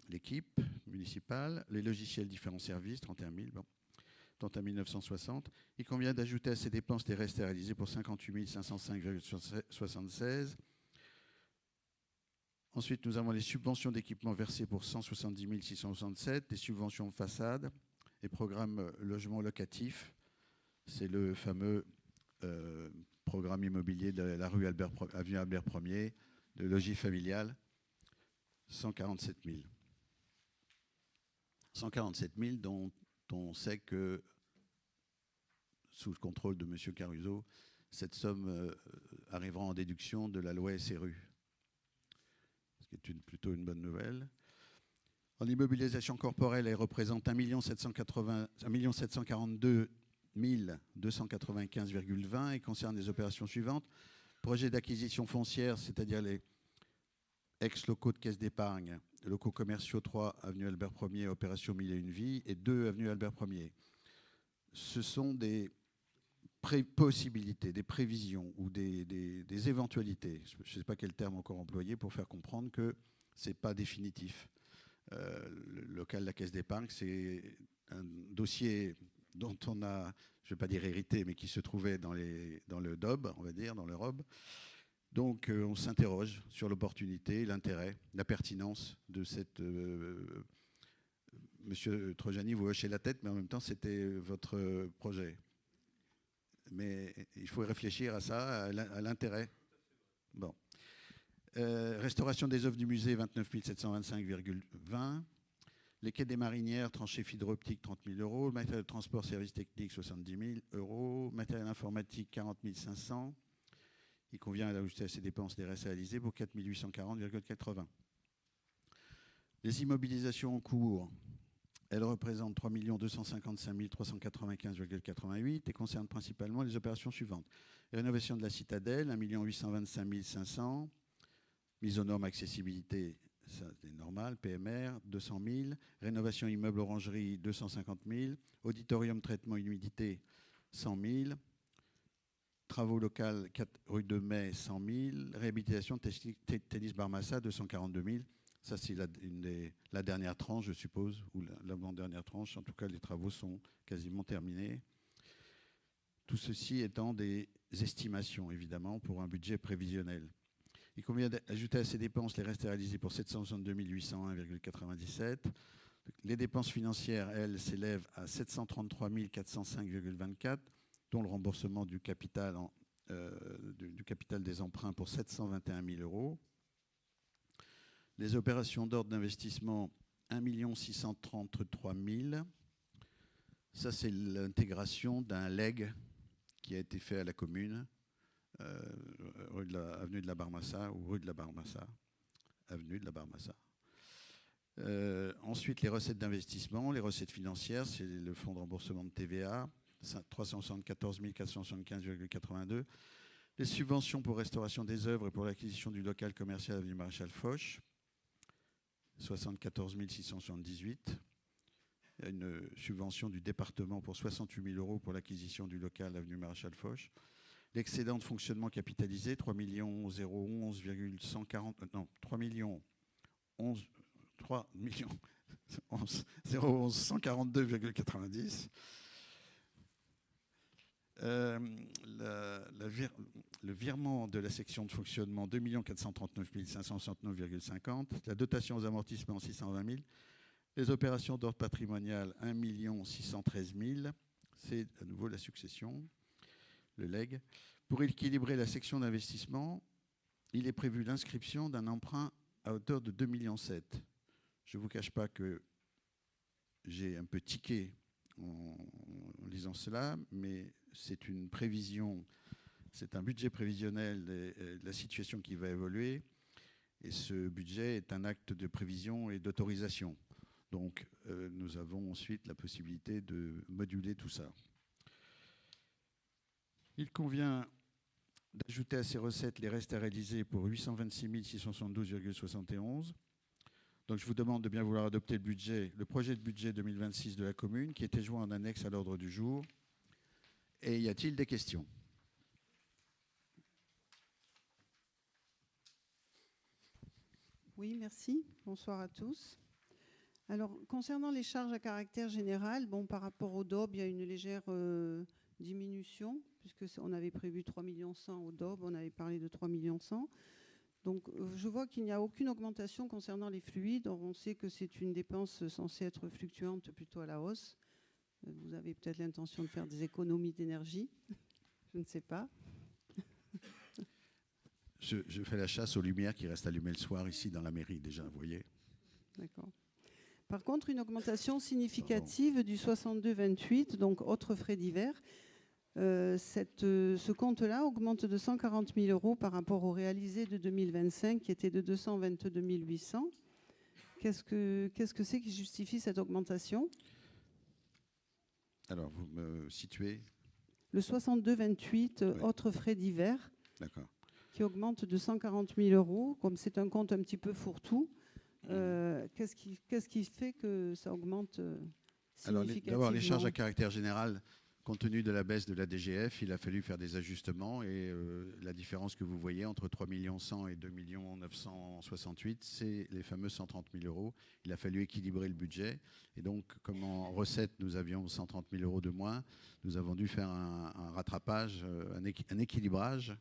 S4: l'équipe municipale. Les logiciels différents services, 31 000, bon, 31 960. Il convient d'ajouter à ces dépenses les restes à réaliser pour 58 505,76. Ensuite, nous avons les subventions d'équipement versées pour 170 667, les subventions de façade et programme logement locatif. C'est le fameux programme immobilier de la rue avenue Albert Ier, de logis familial, 147 000. 147 000 dont on sait que, sous le contrôle de M. Caruso, cette somme arrivera en déduction de la loi SRU, ce qui est plutôt une bonne nouvelle. En immobilisation corporelle, elle représente 1 742 295,20 et concerne les opérations suivantes. Projet d'acquisition foncière, c'est-à-dire les ex-locaux de caisse d'épargne, locaux commerciaux 3, avenue Albert Ier, opération 1001 Vie, et 2, avenue Albert Ier. Ce sont des possibilités, des prévisions ou des éventualités. Je ne sais pas quel terme encore employer pour faire comprendre que ce n'est pas définitif. Le local de la caisse d'épargne, c'est un dossier dont on a, je ne vais pas dire hérité, mais qui se trouvait dans le DOB, on va dire, dans le ROB. Donc, on s'interroge sur l'opportunité, l'intérêt, la pertinence de cette... Monsieur Trojani, vous hochez la tête, mais en même temps, c'était votre projet. Mais il faut réfléchir à ça, à l'intérêt. Bon. Restauration des œuvres du musée, 29 725,20. Les quais des Marinières, tranchées fibre optique, 30 000 euros. Le matériel de transport, service technique, 70 000 euros. Matériel informatique, 40 500. Il convient d'ajouter à ces dépenses les restes réalisés pour 4 840,80. Les immobilisations en cours, elles représentent 3 255 395,88 et concernent principalement les opérations suivantes. Rénovation de la citadelle, 1 825 500. Mise aux normes accessibilité, ça c'est normal, PMR, 200 000. Rénovation immeuble orangerie, 250 000. Auditorium traitement humidité, 100 000. Travaux locaux, 4 rue de Mai, 100 000. Réhabilitation tennis Barmassa, 242 000. Ça, c'est la dernière tranche, je suppose, ou l'avant-dernière tranche. En tout cas, les travaux sont quasiment terminés. Tout ceci étant des estimations, évidemment, pour un budget prévisionnel. Il convient d'ajouter à ces dépenses les restes réalisés pour 762 801,97. Les dépenses financières, elles, s'élèvent à 733 405,24, dont le remboursement du capital, des emprunts pour 721 000 euros. Les opérations d'ordre d'investissement, 1 633 000. Ça, c'est l'intégration d'un legs qui a été fait à la commune, avenue de la Barmassa ou rue de la Barmassa, avenue de la Barmassa. Ensuite, les recettes d'investissement, les recettes financières, c'est le fonds de remboursement de TVA, 374 475,82. Les subventions pour restauration des œuvres et pour l'acquisition du local commercial avenue Maréchal Foch, 74 678. Il y a une subvention du département pour 68 000 euros pour l'acquisition du local avenue Maréchal Foch. L'excédent de fonctionnement capitalisé, 3 011,140... Non, 3 millions 11... 3 millions 142,90. Le virement de la section de fonctionnement, 2 439 569,50. La dotation aux amortissements, 620 000. Les opérations d'ordre patrimonial, 1 613 000. C'est à nouveau la succession, le legs. Pour équilibrer la section d'investissement, il est prévu l'inscription d'un emprunt à hauteur de 2,7 millions. Je ne vous cache pas que j'ai un peu tiqué en lisant cela, mais c'est une prévision, c'est un budget prévisionnel de la situation qui va évoluer. Et ce budget est un acte de prévision et d'autorisation. Donc, nous avons ensuite la possibilité de moduler tout ça. Il convient d'ajouter à ces recettes les restes à réaliser pour 826 672,71. Donc, je vous demande de bien vouloir adopter le projet de budget 2026 de la commune, qui était joint en annexe à l'ordre du jour. Et y a-t-il des questions ?
S7: Oui, merci. Bonsoir à tous. Alors, concernant les charges à caractère général, par rapport au DOB, il y a une légère diminution, puisqu'on avait prévu 3 100 000 au DOB, on avait parlé de 3 100 000. Donc, je vois qu'il n'y a aucune augmentation concernant les fluides. Or, on sait que c'est une dépense censée être fluctuante, plutôt à la hausse. Vous avez peut-être l'intention de faire des économies d'énergie. Je ne sais pas.
S4: Je fais la chasse aux lumières qui restent allumées le soir ici dans la mairie, déjà, vous voyez.
S7: D'accord. Par contre, une augmentation significative du 62,28, donc autres frais divers. Ce compte-là augmente de 140 000 euros par rapport au réalisé de 2025, qui était de 222 800. Qu'est-ce que c'est qui justifie cette augmentation ?
S4: Alors, vous me situez ?
S7: Le 62,28,
S4: Oui.
S7: autres frais divers,
S4: D'accord.
S7: qui augmente de 140 000 euros. Comme c'est un compte un petit peu fourre-tout, qu'est-ce qui fait que ça augmente significativement ?
S4: D'abord, les charges à caractère général, compte tenu de la baisse de la DGF, il a fallu faire des ajustements et la différence que vous voyez entre 3 100 000 et 2 968 000, c'est les fameux 130 000 euros. Il a fallu équilibrer le budget. Et donc, comme en recette, nous avions 130 000 euros de moins, nous avons dû faire un rattrapage, un équilibrage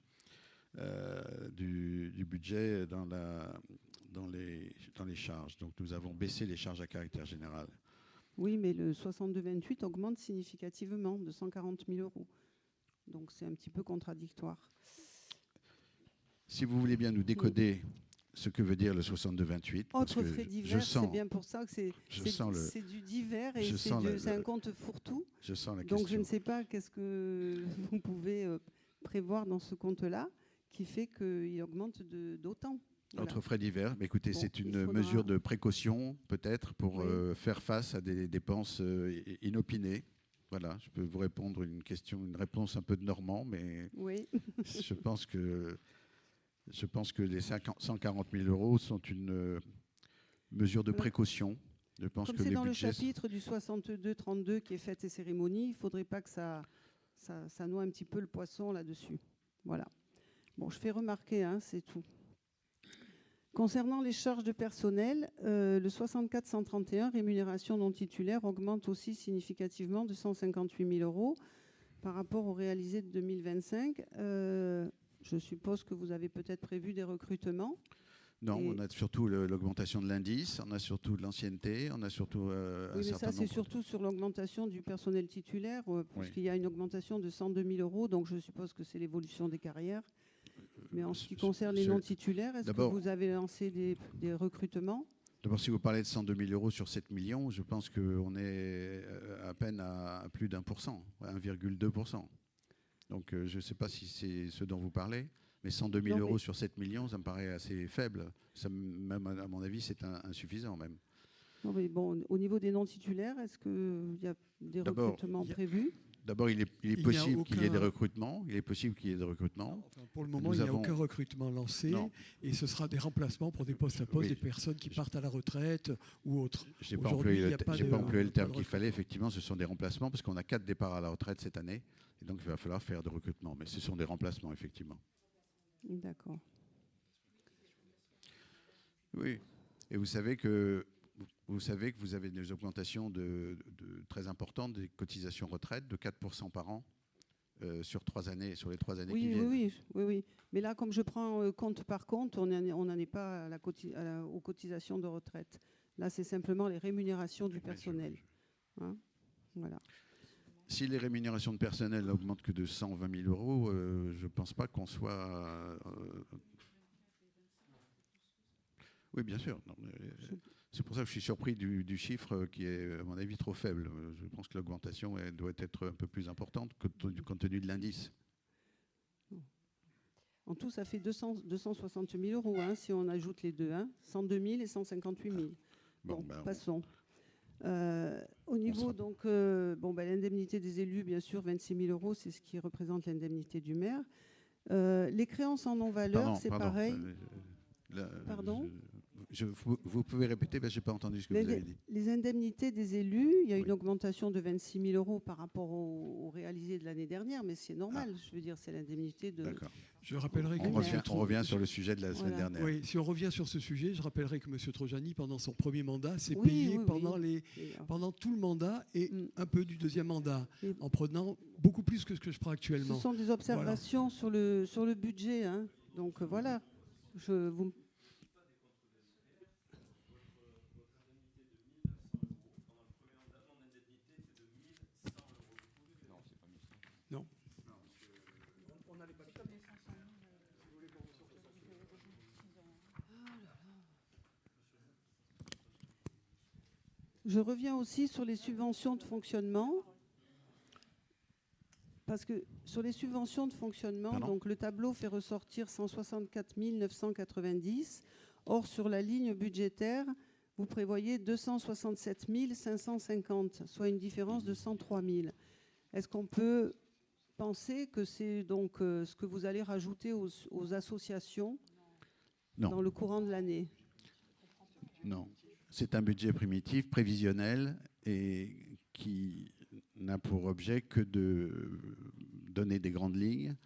S4: du budget dans les charges. Donc, nous avons baissé les charges à caractère général.
S7: Oui, mais le 62,28 augmente significativement de 140 000 euros. Donc, c'est un petit peu contradictoire.
S4: Si vous voulez bien nous décoder ce que veut dire le 62,28.
S7: Autres frais divers, c'est bien pour ça que c'est du divers et c'est un compte fourre-tout.
S4: Je sens la question.
S7: Donc, je ne sais pas qu'est-ce que vous pouvez prévoir dans ce compte-là qui fait qu'il augmente d'autant. Voilà.
S4: Autres frais divers. Mais écoutez, c'est une mesure de précaution, peut-être, pour faire face à des dépenses inopinées. Voilà, je peux vous répondre une réponse un peu de Normand, mais
S7: oui.
S4: je pense que les 140 000 euros sont une mesure de précaution. Je pense
S7: Comme
S4: que
S7: c'est dans
S4: budgets...
S7: le chapitre du 62-32 qui est fêtes et cérémonies, il ne faudrait pas que ça noie un petit peu le poisson là-dessus. Voilà. Bon, je fais remarquer, c'est tout. Concernant les charges de personnel, le 64 131, rémunération non titulaire, augmente aussi significativement de 158 000 euros par rapport au réalisé de 2025. Je suppose que vous avez peut-être prévu des recrutements.
S4: Non, on a surtout l'augmentation de l'indice, on a surtout de l'ancienneté, on a surtout
S7: un certain nombre... c'est surtout sur l'augmentation du personnel titulaire, puisqu'il y a une augmentation de 102 000 euros, donc je suppose que c'est l'évolution des carrières. Mais en ce qui concerne les non-titulaires, est-ce que vous avez lancé des recrutements ?
S4: D'abord, si vous parlez de 102 000 euros sur 7 millions, je pense qu'on est à peine à plus d'1%, 1,2%. Donc, je ne sais pas si c'est ce dont vous parlez, mais 102 000 euros sur 7 millions, ça me paraît assez faible. Ça, même à mon avis, c'est insuffisant même.
S7: Non, mais bon, au niveau des non-titulaires, est-ce qu'il y a des recrutements prévus ?
S4: D'abord, il est possible qu'il y ait des recrutements. Il est possible qu'il y ait des recrutements.
S1: Pour le moment, il n'y a aucun recrutement lancé. Non. Et ce sera des remplacements pour des postes à poste des personnes qui partent à la retraite ou autres.
S4: Je n'ai pas employé le terme qu'il fallait. Effectivement, ce sont des remplacements parce qu'on a 4 départs à la retraite cette année. Et donc, il va falloir faire des recrutements. Mais ce sont des remplacements, effectivement.
S7: D'accord.
S4: Oui. Et vous savez que vous avez des augmentations très importantes des cotisations retraite de 4% par an sur les 3 années qui viennent.
S7: Oui. Mais là, comme je prends compte par compte, on n'en est pas aux cotisations de retraite. Là, c'est simplement les rémunérations du personnel. Hein, voilà.
S4: Si les rémunérations de personnel n'augmentent que de 120 000 euros, je ne pense pas qu'on soit... Oui, bien sûr. C'est pour ça que je suis surpris du chiffre qui est, à mon avis, trop faible. Je pense que l'augmentation doit être un peu plus importante compte tenu de l'indice.
S7: En tout, ça fait 260 000 euros, hein, si on ajoute les deux. 102 000 et 158 000. Bon, passons. Au niveau, donc, l'indemnité des élus, bien sûr, 26 000 euros, c'est ce qui représente l'indemnité du maire. Les créances en non-valeur, c'est pareil. Pardon
S4: vous pouvez répéter, je n'ai pas entendu ce que vous avez dit.
S7: Les indemnités des élus, il y a une augmentation de 26 000 euros par rapport au réalisé de l'année dernière, mais c'est normal. Je veux dire, c'est l'indemnité de...
S4: D'accord.
S1: Je rappellerai que
S4: on revient sur le sujet de la semaine dernière.
S1: Oui, si on revient sur ce sujet, je rappellerai que M. Trojani, pendant son premier mandat, s'est payé pendant tout le mandat et un peu du deuxième mandat, en prenant beaucoup plus que ce que je prends actuellement.
S7: Ce sont des observations sur le budget. Hein. Donc voilà.
S1: Non.
S7: Je reviens aussi sur les subventions de fonctionnement. Parce que sur les subventions de fonctionnement, donc le tableau fait ressortir 164 990. Or, sur la ligne budgétaire, vous prévoyez 267 550, soit une différence de 103 000. Est-ce qu'on peut penser que c'est donc ce que vous allez rajouter aux associations dans le courant de l'année?
S4: Non. C'est un budget primitif, prévisionnel, et qui n'a pour objet que de donner des grandes lignes,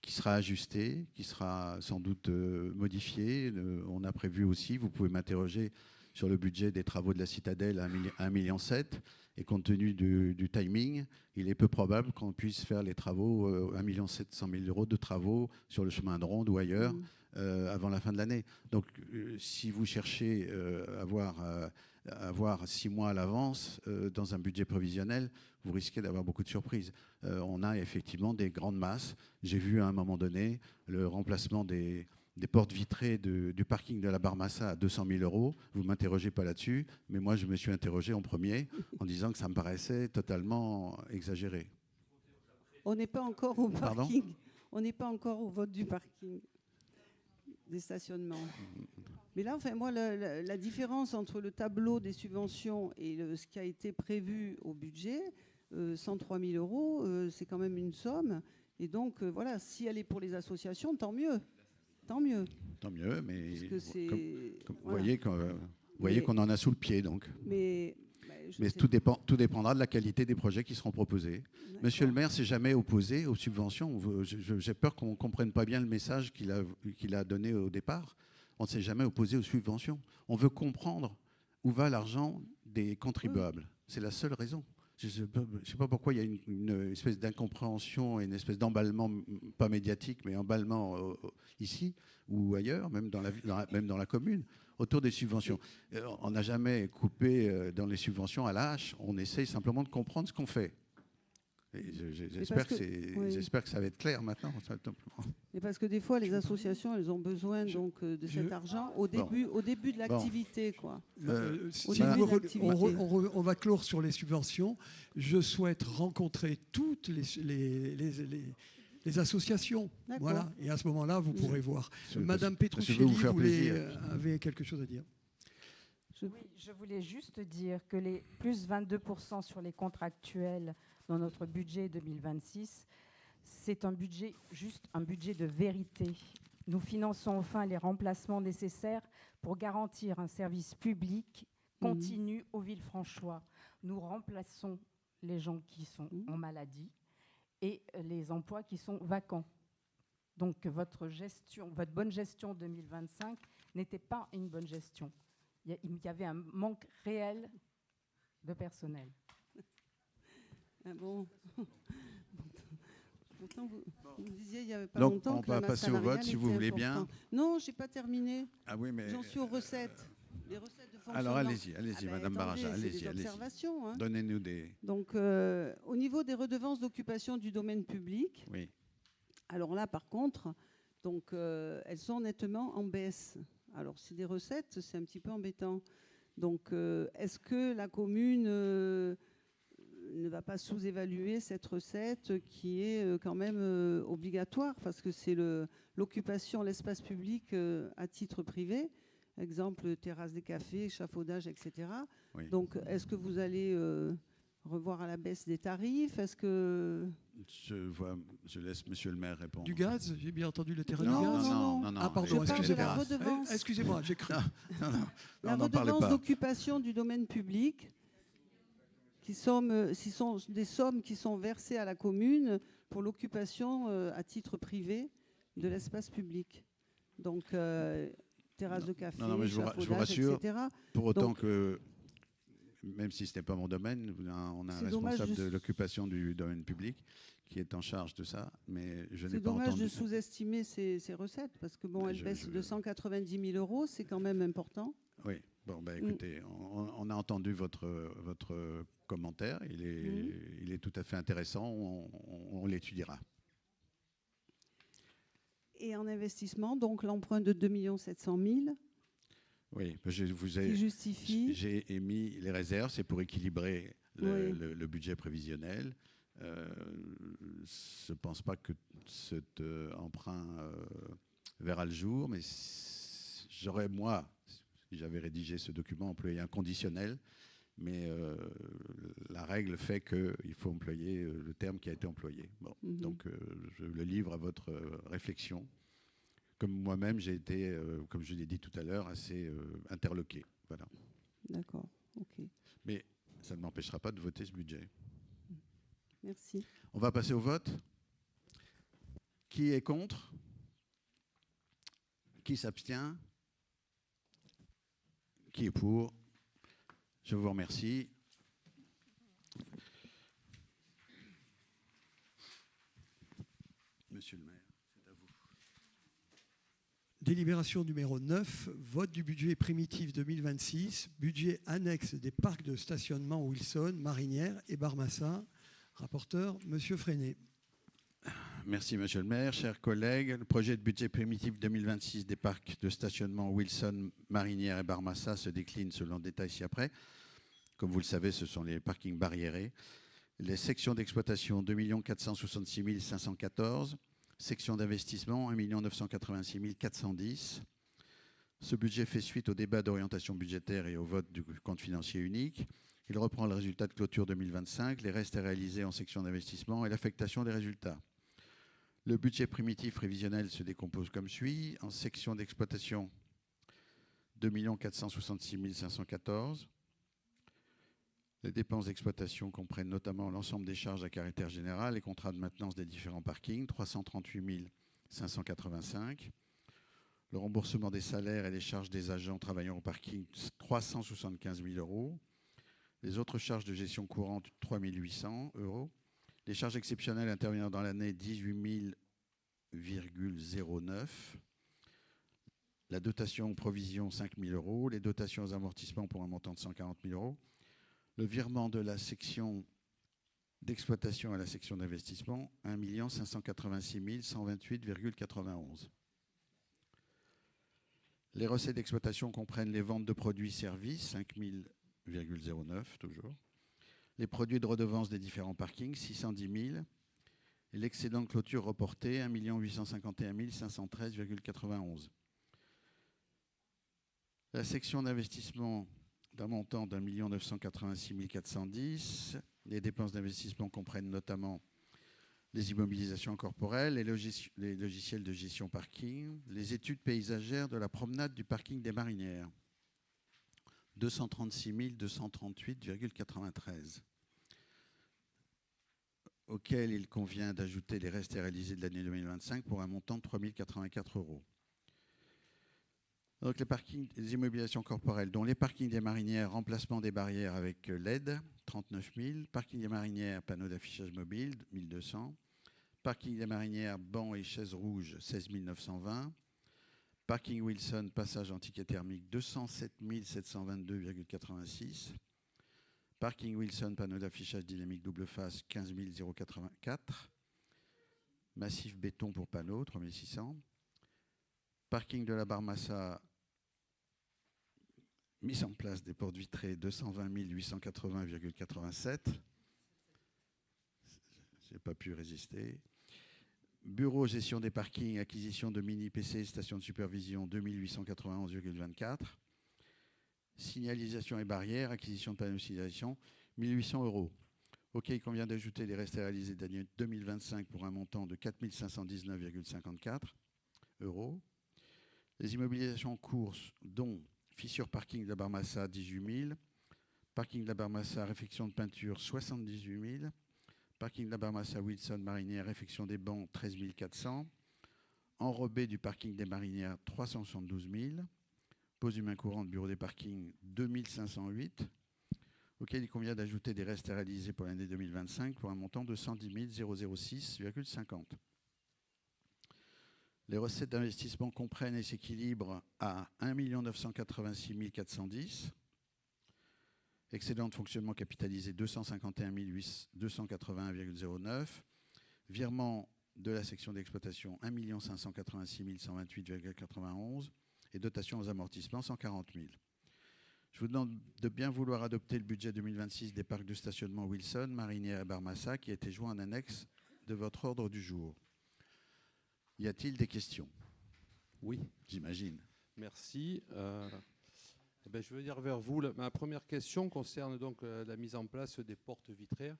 S4: qui sera ajusté, qui sera sans doute modifié. On a prévu aussi, vous pouvez m'interroger sur le budget des travaux de la Citadelle à 1,7 million. Et compte tenu du timing, il est peu probable qu'on puisse faire les travaux, 1,7 million d'euros de travaux sur le chemin de Ronde ou ailleurs avant la fin de l'année. Donc, si vous cherchez à voir 6 mois à l'avance dans un budget prévisionnel, vous risquez d'avoir beaucoup de surprises. On a effectivement des grandes masses. J'ai vu à un moment donné le remplacement des portes vitrées du parking de la Barmassa à 200 000 euros. Vous ne m'interrogez pas là-dessus, mais moi, je me suis interrogé en premier en disant que ça me paraissait totalement exagéré.
S7: On n'est pas encore au parking. On n'est pas encore au vote du parking, des stationnements. Mais là, enfin, moi, la différence entre le tableau des subventions et ce qui a été prévu au budget, 103 000 euros, c'est quand même une somme. Et donc, voilà, si elle est pour les associations, tant mieux. Tant mieux.
S4: Tant mieux, mais vous
S7: voilà.
S4: voyez qu'on en a sous le pied. Donc. Mais tout dépendra de la qualité des projets qui seront proposés. Monsieur le maire s'est jamais opposé aux subventions. J'ai peur qu'on ne comprenne pas bien le message qu'il a donné au départ. On ne s'est jamais opposé aux subventions. On veut comprendre où va l'argent des contribuables. C'est la seule raison. Je ne sais pas pourquoi il y a une espèce d'incompréhension et une espèce d'emballement, pas médiatique, mais emballement ici ou ailleurs, même dans la commune, autour des subventions. On n'a jamais coupé dans les subventions à la hache. On essaye simplement de comprendre ce qu'on fait. J'espère que ça va être clair maintenant.
S7: Et parce que des fois, les associations, elles ont besoin donc, de cet argent au début de l'activité. Quoi.
S1: On va clore sur les subventions. Je souhaite rencontrer toutes les associations. Voilà. Et à ce moment-là, vous pourrez voir. Madame Petruccelli, vous avez quelque chose à dire?
S8: Oui, je voulais juste dire que les plus 22% sur les contractuels dans notre budget 2026, c'est un budget de vérité. Nous finançons enfin les remplacements nécessaires pour garantir un service public continu aux Villefranchois. Nous remplaçons les gens qui sont en maladie et les emplois qui sont vacants. Donc votre bonne gestion 2025 n'était pas une bonne gestion. Il y avait un manque réel de personnel.
S7: Ah bon. Pourtant, vous disiez il n'y avait pas
S4: Donc,
S7: longtemps
S4: on
S7: que la
S4: va
S7: masse
S4: passer au vote,
S7: salariale
S4: si vous
S7: était
S4: voulez bien.
S7: importante. Non, je n'ai pas terminé.
S4: Ah oui, mais...
S7: J'en suis aux recettes. Les recettes de fonctionnement.
S4: Alors, allez-y,
S7: Ah ben,
S4: Madame
S7: attendez,
S4: Baraja,
S7: c'est
S4: allez-y,
S7: des
S4: allez-y.
S7: observations. Hein.
S4: Donnez-nous des...
S7: Donc, au niveau des redevances d'occupation du domaine public,
S4: Oui.
S7: alors là, par contre, donc, elles sont nettement en baisse. Alors, c'est des recettes, c'est un petit peu embêtant. Donc, est-ce que la commune ne va pas sous-évaluer cette recette qui est quand même obligatoire parce que c'est l'occupation, l'espace public à titre privé, exemple terrasse des cafés, échafaudage, etc.
S4: Oui.
S7: Donc, est-ce que vous allez revoir à la baisse des tarifs? Est-ce que...
S4: Je laisse Monsieur le maire répondre.
S1: Du gaz, j'ai bien entendu le terrain
S7: Non,
S1: du gaz.
S7: non.
S1: Ah pardon,
S7: Je parle de la
S1: excusez-moi.
S7: redevance.
S1: Excusez-moi, j'ai cru.
S7: La
S4: n'en parlez
S7: redevance
S4: pas.
S7: d'occupation du domaine public, qui sont des sommes qui sont versées à la commune pour l'occupation à titre privé de l'espace public. Donc, terrasse de café,
S4: Non, mais je vous
S7: échafaudage,
S4: rassure,
S7: etc.
S4: pour autant
S7: Donc,
S4: que, même si ce n'est pas mon domaine, on a un
S7: C'est dommage
S4: responsable
S7: de-
S4: de l'occupation du domaine public qui est en charge de ça, mais je n'ai
S7: c'est
S4: pas
S7: dommage
S4: entendu.
S7: de sous-estimer ces recettes, parce que bon,
S4: Mais
S7: elles baissent de 190 000 €, c'est quand même important.
S4: Oui, bon, écoutez, on a entendu votre commentaire, il est tout à fait intéressant, on l'étudiera.
S7: Et en investissement, donc l'emprunt de 2 700 000
S4: Oui,
S7: qui justifie...
S4: j'ai émis les réserves, c'est pour équilibrer
S7: Oui.
S4: le budget prévisionnel. Je ne pense pas que cet emprunt verra le jour, mais j'aurais, moi, si j'avais rédigé ce document, employé un conditionnel, mais la règle fait qu'il faut employer le terme qui a été employé. Bon, donc je le livre à votre réflexion. Comme moi-même, j'ai été, comme je l'ai dit tout à l'heure, assez interloqué. Voilà.
S7: D'accord, ok.
S4: Mais ça ne m'empêchera pas de voter ce budget.
S7: Merci.
S4: On va passer au vote. Qui est contre? Qui s'abstient? Qui est pour? Je vous remercie. Monsieur le maire, c'est à vous.
S1: Délibération numéro 9, vote du budget primitif 2026, budget annexe des parcs de stationnement Wilson, Marinière et Barmassa. Rapporteur, Monsieur Freinet.
S4: Merci, monsieur le maire. Chers collègues, le projet de budget primitif 2026 des parcs de stationnement Wilson, Marinière et Barmassa se décline selon le détail ci-après. Comme vous le savez, ce sont les parkings barriérés. Les sections d'exploitation, 2 466 514. Section d'investissement, 1 986 410. Ce budget fait suite au débat d'orientation budgétaire et au vote du compte financier unique. Il reprend le résultat de clôture 2025, les restes à réaliser en section d'investissement et l'affectation des résultats. Le budget primitif prévisionnel se décompose comme suit. En section d'exploitation, 2 466 514. Les dépenses d'exploitation comprennent notamment l'ensemble des charges à caractère général, les contrats de maintenance des différents parkings, 338 585. Le remboursement des salaires et des charges des agents travaillant au parking, 375 000 €. Les autres charges de gestion courante, 3 800 €. Les charges exceptionnelles intervenant dans l'année, 18 000,09. La dotation aux provisions, 5 000 €. Les dotations aux amortissements pour un montant de 140 000 €. Le virement de la section d'exploitation à la section d'investissement, 1 586 128,91. Les recettes d'exploitation comprennent les ventes de produits-services, 5 000,09 toujours. Les produits de redevance des différents parkings, 610 000. Et l'excédent de clôture reporté, 1 851 513,91. La section d'investissement d'un montant d'1 986 410. Les dépenses d'investissement comprennent notamment les immobilisations corporelles, les logiciels de gestion parking, les études paysagères de la promenade du parking des Marinières, 236 238,93. auquel il convient d'ajouter les restes réalisés de l'année 2025 pour un montant de 3 084 €. Donc les parkings, les immobilisations corporelles, dont les parkings des marinières, remplacement des barrières avec LED, 39 000. Parking des marinières, panneaux d'affichage mobile, 1 200. Parking des marinières, bancs et chaises rouges, 16 920. Parking Wilson, passage en ticket thermique, 207 722,86. Parking Wilson, panneau d'affichage dynamique double face, 15 084. Massif béton pour panneaux, 3 600. Parking de la Barmassa, mise en place des portes vitrées, 220 880,87. Je n'ai pas pu résister. Bureau, gestion des parkings, acquisition de mini-PC, station de supervision, 2 891,24. Signalisation et barrières, acquisition de panneaux de signalisation, 1 800 €. OK, il convient d'ajouter les restes réalisés d'année 2025 pour un montant de 4 519,54 €. Les immobilisations en cours, dont fissure parking de la Barmassa, 18 000. Parking de la Barmassa, réfection de peinture, 78 000. Parking de la Barmassa Wilson Marinière, réfection des bancs, 13 400. Enrobé du parking des Marinières, 372 000. Pose humain courante, bureau des parkings, 2 508. Auquel il convient d'ajouter des restes réalisés pour l'année 2025 pour un montant de 110 006,50. Les recettes d'investissement comprennent et s'équilibrent à 1 986 410. Excédent de fonctionnement capitalisé 251 281,09. Virement de la section d'exploitation 1 586 128,91. Et dotation aux amortissements 140 000. Je vous demande de bien vouloir adopter le budget 2026 des parcs de stationnement Wilson, Marinière et Barmassa qui a été joint en annexe de votre ordre du jour. Y a-t-il des questions?
S9: Oui.
S4: J'imagine.
S9: Merci. Je veux dire vers vous, ma première question concerne donc la mise en place des portes vitrées.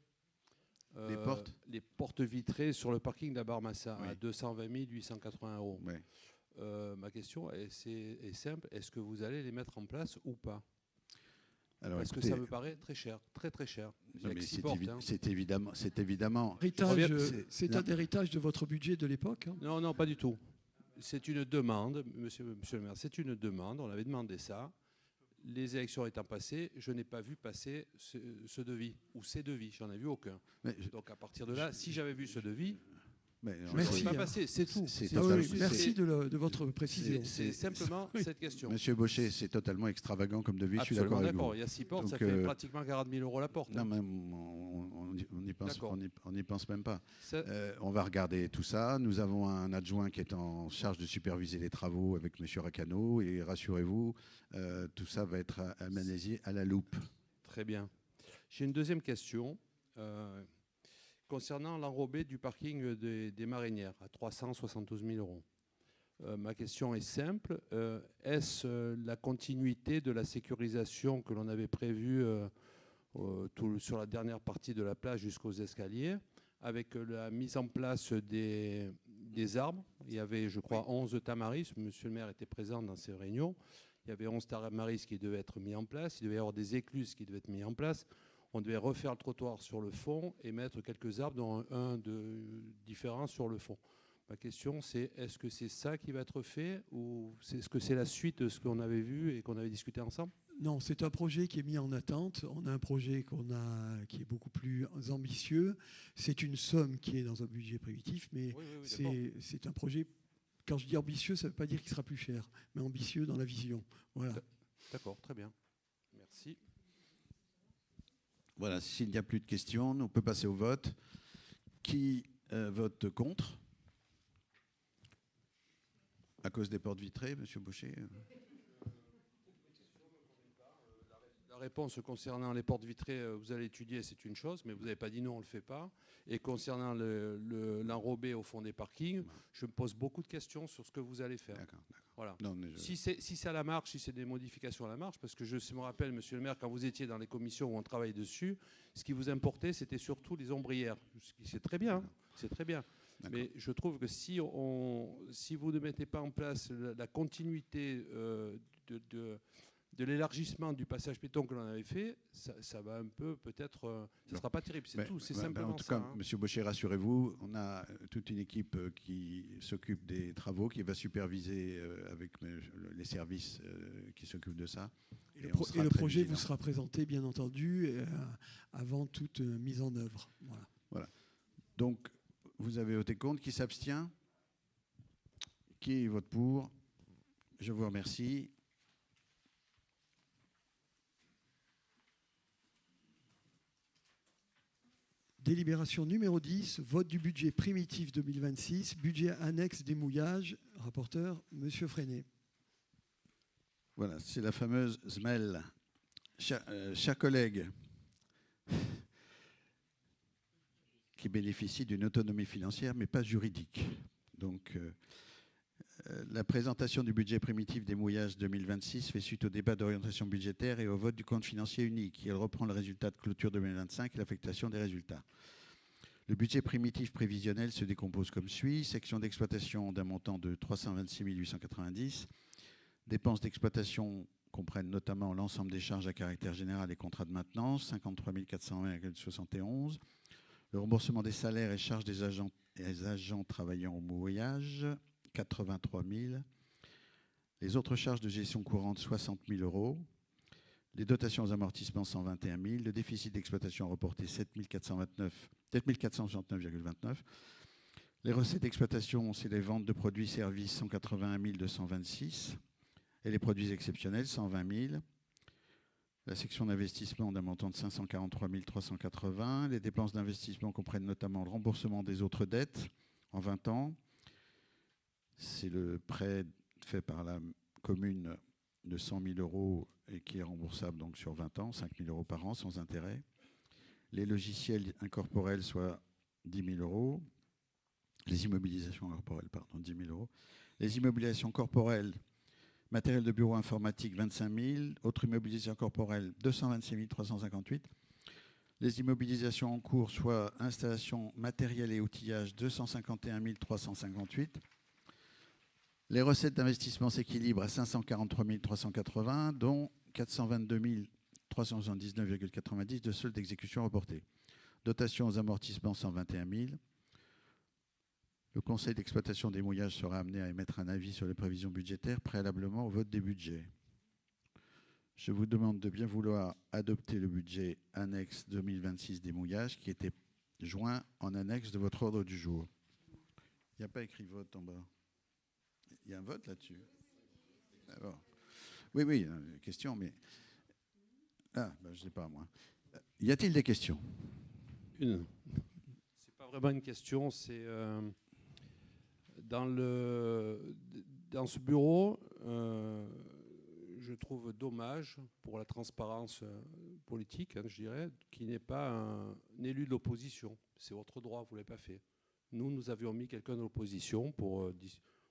S9: Les portes vitrées sur le parking de la Barmassa, oui, à 220 880 €. Oui. Ma question est simple, est-ce que vous allez les mettre en place ou pas? Alors, parce écoutez, que ça me paraît très cher, très très cher.
S4: C'est évidemment. C'est un
S1: héritage de votre budget de l'époque, hein?
S9: Non, pas du tout. C'est une demande, monsieur le maire, c'est une demande, on avait demandé ça. Les élections étant passées, je n'ai pas vu passer ce devis, ou ces devis, j'en ai vu aucun. Donc à partir de là, si j'avais vu ce devis,
S1: merci.
S9: Pas passé, c'est tout.
S1: Merci de votre précision.
S9: C'est simplement cette question.
S4: Monsieur Baucher, c'est totalement extravagant comme devis, je suis d'accord avec vous.
S9: Il y a 6 portes, donc, ça fait pratiquement 40 000 € la porte.
S4: Non, mais on n'y pense même pas. On va regarder tout ça. Nous avons un adjoint qui est en charge de superviser les travaux avec monsieur Racano. Et rassurez-vous, tout ça va être analysé à la loupe.
S9: Très bien. J'ai une deuxième question. Concernant l'enrobé du parking des Marinières à 372 000 €. Ma question est simple. Est-ce la continuité de la sécurisation que l'on avait prévue sur la dernière partie de la plage jusqu'aux escaliers, avec la mise en place des arbres? Il y avait, je crois, 11 tamaris. Monsieur le maire était présent dans ces réunions. Il y avait 11 tamaris qui devaient être mis en place. Il devait y avoir des écluses qui devaient être mis en place. On devait refaire le trottoir sur le fond et mettre quelques arbres, dont un de différents sur le fond. Ma question, c'est est-ce que c'est ça qui va être fait ou est-ce que c'est la suite de ce qu'on avait vu et qu'on avait discuté ensemble?
S1: Non, c'est un projet qui est mis en attente. On a un projet qui est beaucoup plus ambitieux. C'est une somme qui est dans un budget prévitif, mais c'est un projet, quand je dis ambitieux, ça ne veut pas dire qu'il sera plus cher, mais ambitieux dans la vision. Voilà.
S9: D'accord, très bien. Merci.
S4: Voilà, s'il n'y a plus de questions, on peut passer au vote. Qui vote contre? À cause des portes vitrées, monsieur Baucher?
S9: La réponse concernant les portes vitrées, vous allez étudier, c'est une chose, mais vous n'avez pas dit non, on ne le fait pas. Et concernant l'enrobé au fond des parkings, je me pose beaucoup de questions sur ce que vous allez faire. D'accord. Voilà. Si c'est à la marche, si c'est des modifications à la marche, parce que je me rappelle, monsieur le maire, quand vous étiez dans les commissions où on travaille dessus, ce qui vous importait, c'était surtout les ombrières. C'est très bien, c'est très bien. Mais je trouve que si vous ne mettez pas en place la continuité de l'élargissement du passage piéton que l'on avait fait, ça va un peu, peut-être, ça ne sera pas terrible, c'est tout, c'est simplement
S4: en tout
S9: ça.
S4: cas, Monsieur Baucher, rassurez-vous, on a toute une équipe qui s'occupe des travaux, qui va superviser avec les services qui s'occupent de ça.
S1: Et le projet vous sera présenté, bien entendu, avant toute mise en œuvre.
S4: Voilà. Donc, vous avez voté contre. Qui s'abstient? Qui vote pour? Je vous remercie.
S1: Délibération numéro 10, vote du budget primitif 2026, budget annexe des mouillages. Rapporteur, Monsieur Freinet.
S4: Voilà, c'est la fameuse SMEL. Chers collègues, qui bénéficie d'une autonomie financière, mais pas juridique. Donc, la présentation du budget primitif des mouillages 2026 fait suite au débat d'orientation budgétaire et au vote du compte financier unique. Elle reprend le résultat de clôture 2025 et l'affectation des résultats. Le budget primitif prévisionnel se décompose comme suit. Section d'exploitation d'un montant de 326 890. Dépenses d'exploitation comprennent notamment l'ensemble des charges à caractère général et contrats de maintenance, 53 420,71. Le remboursement des salaires et charges des agents travaillant au mouillage, 83 000. Les autres charges de gestion courante, 60 000 euros. Les dotations aux amortissements, 121 000. Le déficit d'exploitation reporté, 7 469,29. Les recettes d'exploitation, c'est les ventes de produits services, 181 226. Et les produits exceptionnels, 120 000. La section d'investissement d'un montant de 543 380. Les dépenses d'investissement comprennent notamment le remboursement des autres dettes en 20 ans. C'est le prêt fait par la commune de 100 000 euros et qui est remboursable donc sur 20 ans, 5 000 euros par an sans intérêt. Les logiciels incorporels, soit 10 000 euros. Les immobilisations incorporelles, pardon, 10 000 euros. Les immobilisations corporelles, matériel de bureau informatique, 25 000. Autres immobilisations corporelles, 226 358. Les immobilisations en cours, soit installation matériel et outillage, 251 358. Les recettes d'investissement s'équilibrent à 543 380, dont 422 379,90 de soldes d'exécution reportés. Dotation aux amortissements, 121 000. Le conseil d'exploitation des mouillages sera amené à émettre un avis sur les prévisions budgétaires préalablement au vote des budgets. Je vous demande de bien vouloir adopter le budget annexe 2026 des mouillages qui était joint en annexe de votre ordre du jour. Il n'y a pas écrit vote en bas. Il y a un vote là-dessus. Alors, oui, une question, mais... Ah, ben, je ne sais pas, moi. Y a-t-il des questions?
S9: Une. C'est pas vraiment une question, c'est... Dans ce bureau, je trouve dommage pour la transparence politique, je dirais, qu'il n'est pas un élu de l'opposition. C'est votre droit, vous ne l'avez pas fait. Nous avions mis quelqu'un de l'opposition pour...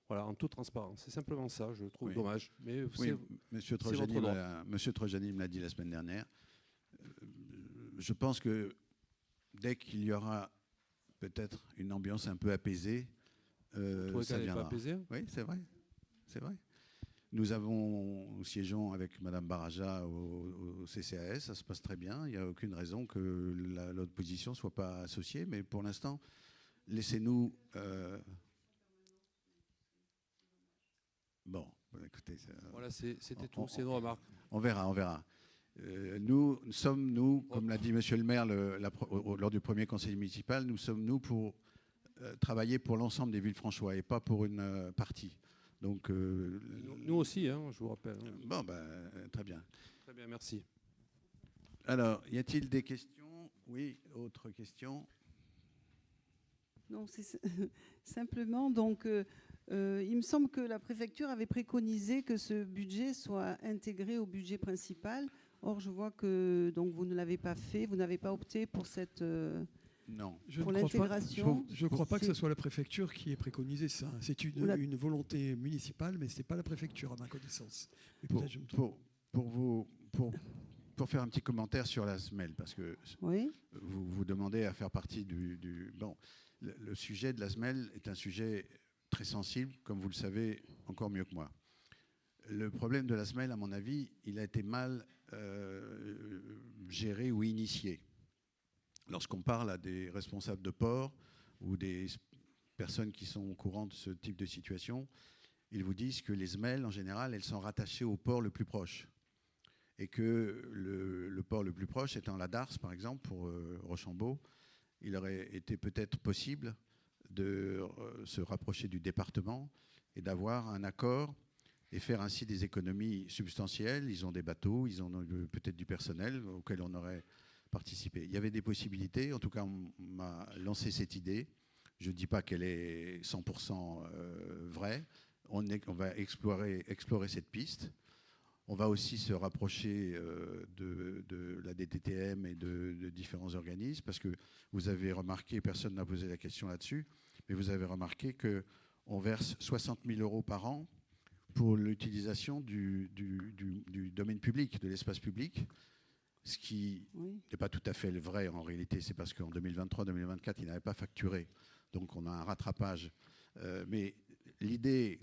S9: Voilà, en toute transparence. C'est simplement ça, je trouve dommage. Mais
S4: oui, Monsieur Trojani me l'a dit la semaine dernière. Je pense que dès qu'il y aura peut-être une ambiance un peu apaisée, ça viendra. Pas apaisée ? Oui, c'est vrai. C'est vrai. Nous siégeons avec Madame Baraja au CCAS, ça se passe très bien. Il n'y a aucune raison que l'opposition ne soit pas associée. Mais pour l'instant, laissez-nous... Bon, écoutez...
S9: Voilà, c'était tout, c'est une remarque.
S4: On verra. Nous sommes, comme l'a dit Monsieur le maire lors du premier conseil municipal, nous sommes pour travailler pour l'ensemble des Villefranchois et pas pour une partie. Donc,
S9: nous aussi, je vous rappelle.
S4: Bon, très bien.
S9: Très bien, merci.
S4: Alors, y a-t-il des questions? Oui, autre question?
S7: Non, c'est simplement, donc, il me semble que la préfecture avait préconisé que ce budget soit intégré au budget principal. Or, je vois que donc, vous ne l'avez pas fait, vous n'avez pas opté pour cette...
S4: Non.
S7: Pour l'intégration.
S1: Je ne crois pas que ce soit la préfecture qui ait préconisé ça. C'est une volonté municipale, mais ce n'est pas la préfecture, à ma connaissance.
S4: Pour faire un petit commentaire sur la SMEL, parce que vous demandez à faire partie du... Bon, le sujet de la SMEL est un sujet très sensible, comme vous le savez encore mieux que moi. Le problème de la semelle, à mon avis, il a été mal géré ou initié. Lorsqu'on parle à des responsables de port ou des personnes qui sont au courant de ce type de situation, ils vous disent que les semelles, en général, elles sont rattachées au port le plus proche. Et que le port le plus proche étant la Darse, par exemple, pour Rochambeau, il aurait été peut-être possible de se rapprocher du département et d'avoir un accord et faire ainsi des économies substantielles. Ils ont des bateaux, ils ont peut-être du personnel auquel on aurait participé. Il y avait des possibilités. En tout cas, on m'a lancé cette idée. Je ne dis pas qu'elle est 100% vraie. On va explorer cette piste. On va aussi se rapprocher de la DTTM et de différents organismes, parce que vous avez remarqué, personne n'a posé la question là-dessus, mais vous avez remarqué qu'on verse 60 000 € par an pour l'utilisation du domaine public, de l'espace public, ce qui n'est pas tout à fait le vrai en réalité. C'est parce qu'en 2023-2024, ils n'avaient pas facturé. Donc on a un rattrapage. Mais l'idée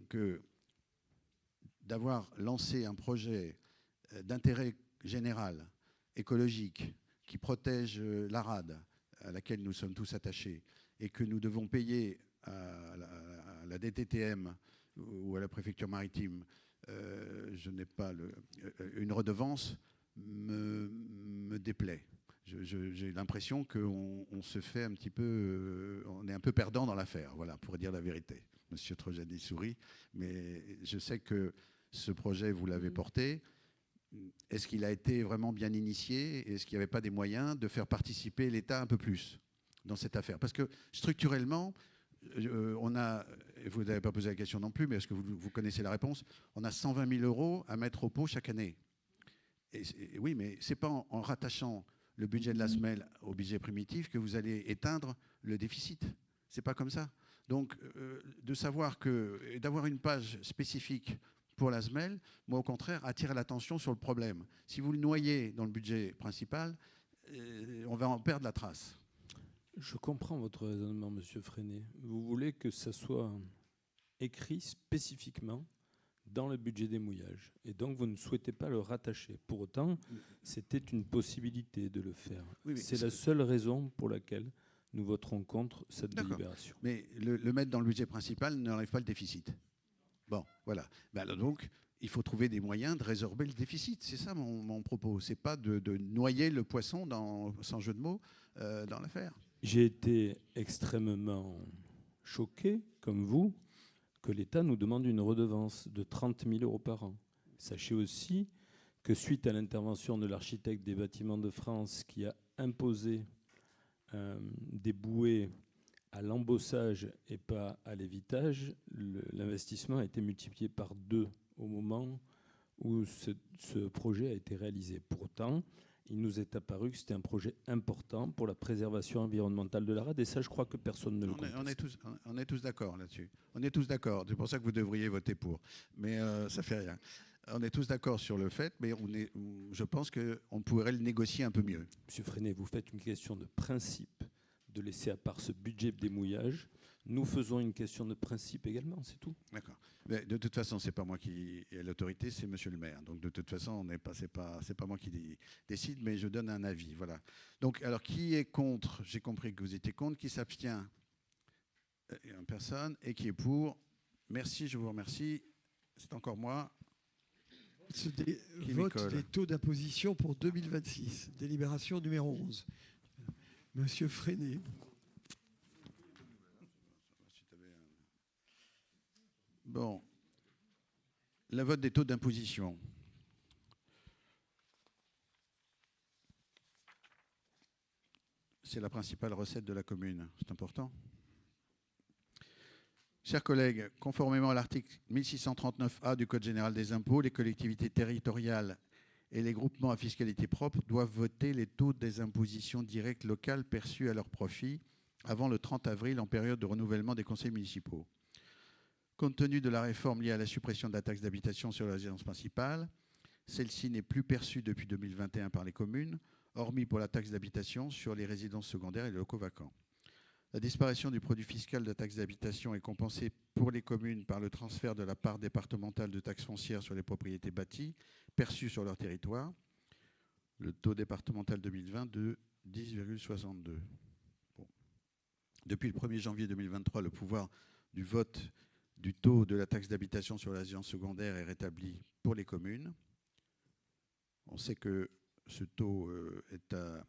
S4: d'avoir lancé un projet d'intérêt général, écologique, qui protège l'ARAD, à laquelle nous sommes tous attachés, et que nous devons payer à la DTTM ou à la préfecture maritime, je n'ai pas une redevance, me déplaît. J'ai l'impression qu'on se fait un petit peu, on est un peu perdant dans l'affaire, voilà, pour dire la vérité. Monsieur Trojani sourit, mais je sais que ce projet, vous l'avez porté. Est-ce qu'il a été vraiment bien initié? Est-ce qu'il n'y avait pas des moyens de faire participer l'État un peu plus dans cette affaire? Parce que structurellement, on a, vous n'avez pas posé la question non plus, mais est-ce que vous connaissez la réponse? On a 120 000 € à mettre au pot chaque année. Et oui, mais ce n'est pas en rattachant le budget de la semelle au budget primitif que vous allez éteindre le déficit. Ce n'est pas comme ça. Donc, de savoir d'avoir une page spécifique pour la semelle, moi, au contraire, attire l'attention sur le problème. Si vous le noyez dans le budget principal, on va en perdre la trace.
S3: Je comprends votre raisonnement, Monsieur Freinet. Vous voulez que ça soit écrit spécifiquement dans le budget des mouillages. Et donc, vous ne souhaitez pas le rattacher. Pour autant, c'était une possibilité de le faire. Oui, c'est la seule raison pour laquelle nous voterons contre cette délibération.
S4: Mais le mettre dans le budget principal n'enlève pas le déficit. Bon, voilà. Ben donc, il faut trouver des moyens de résorber le déficit. C'est ça mon propos. Ce n'est pas de noyer le poisson, sans jeu de mots, dans l'affaire.
S3: J'ai été extrêmement choqué, comme vous, que l'État nous demande une redevance de 30 000 € par an. Sachez aussi que suite à l'intervention de l'architecte des bâtiments de France qui a imposé des bouées à l'embossage et pas à l'évitage, l'investissement a été multiplié par 2 au moment où ce projet a été réalisé. Pour autant, il nous est apparu que c'était un projet important pour la préservation environnementale de la rade, et ça, je crois que personne ne le conteste.
S4: On est tous d'accord là-dessus. On est tous d'accord. C'est pour ça que vous devriez voter pour. Mais ça fait rien. On est tous d'accord sur le fait, mais je pense qu'on pourrait le négocier un peu mieux.
S3: Monsieur Freinet, vous faites une question de principe de laisser à part ce budget des mouillages. Nous faisons une question de principe également, c'est tout.
S4: D'accord. Mais de toute façon, ce n'est pas moi qui ai l'autorité, c'est monsieur le maire. Donc de toute façon, ce n'est pas moi qui décide, mais je donne un avis. Voilà. Donc, alors, qui est contre? J'ai compris que vous étiez contre. Qui s'abstient? Une personne. Et qui est pour? Merci, je vous remercie. C'est encore moi.
S1: Vote des taux d'imposition pour 2026. Délibération numéro 11. Monsieur Freinet.
S4: Bon. Le vote des taux d'imposition. C'est la principale recette de la commune. C'est important. Chers collègues, conformément à l'article 1639A du Code général des impôts, les collectivités territoriales et les groupements à fiscalité propre doivent voter les taux des impositions directes locales perçues à leur profit avant le 30 avril en période de renouvellement des conseils municipaux. Compte tenu de la réforme liée à la suppression de la taxe d'habitation sur la résidence principale, celle-ci n'est plus perçue depuis 2021 par les communes, hormis pour la taxe d'habitation sur les résidences secondaires et les locaux vacants. La disparition du produit fiscal de la taxe d'habitation est compensée pour les communes par le transfert de la part départementale de taxe foncière sur les propriétés bâties perçues sur leur territoire. Le taux départemental 2020 de 10,62. Bon. Depuis le 1er janvier 2023, le pouvoir du vote du taux de la taxe d'habitation sur la résidence secondaire est rétabli pour les communes. On sait que ce taux est à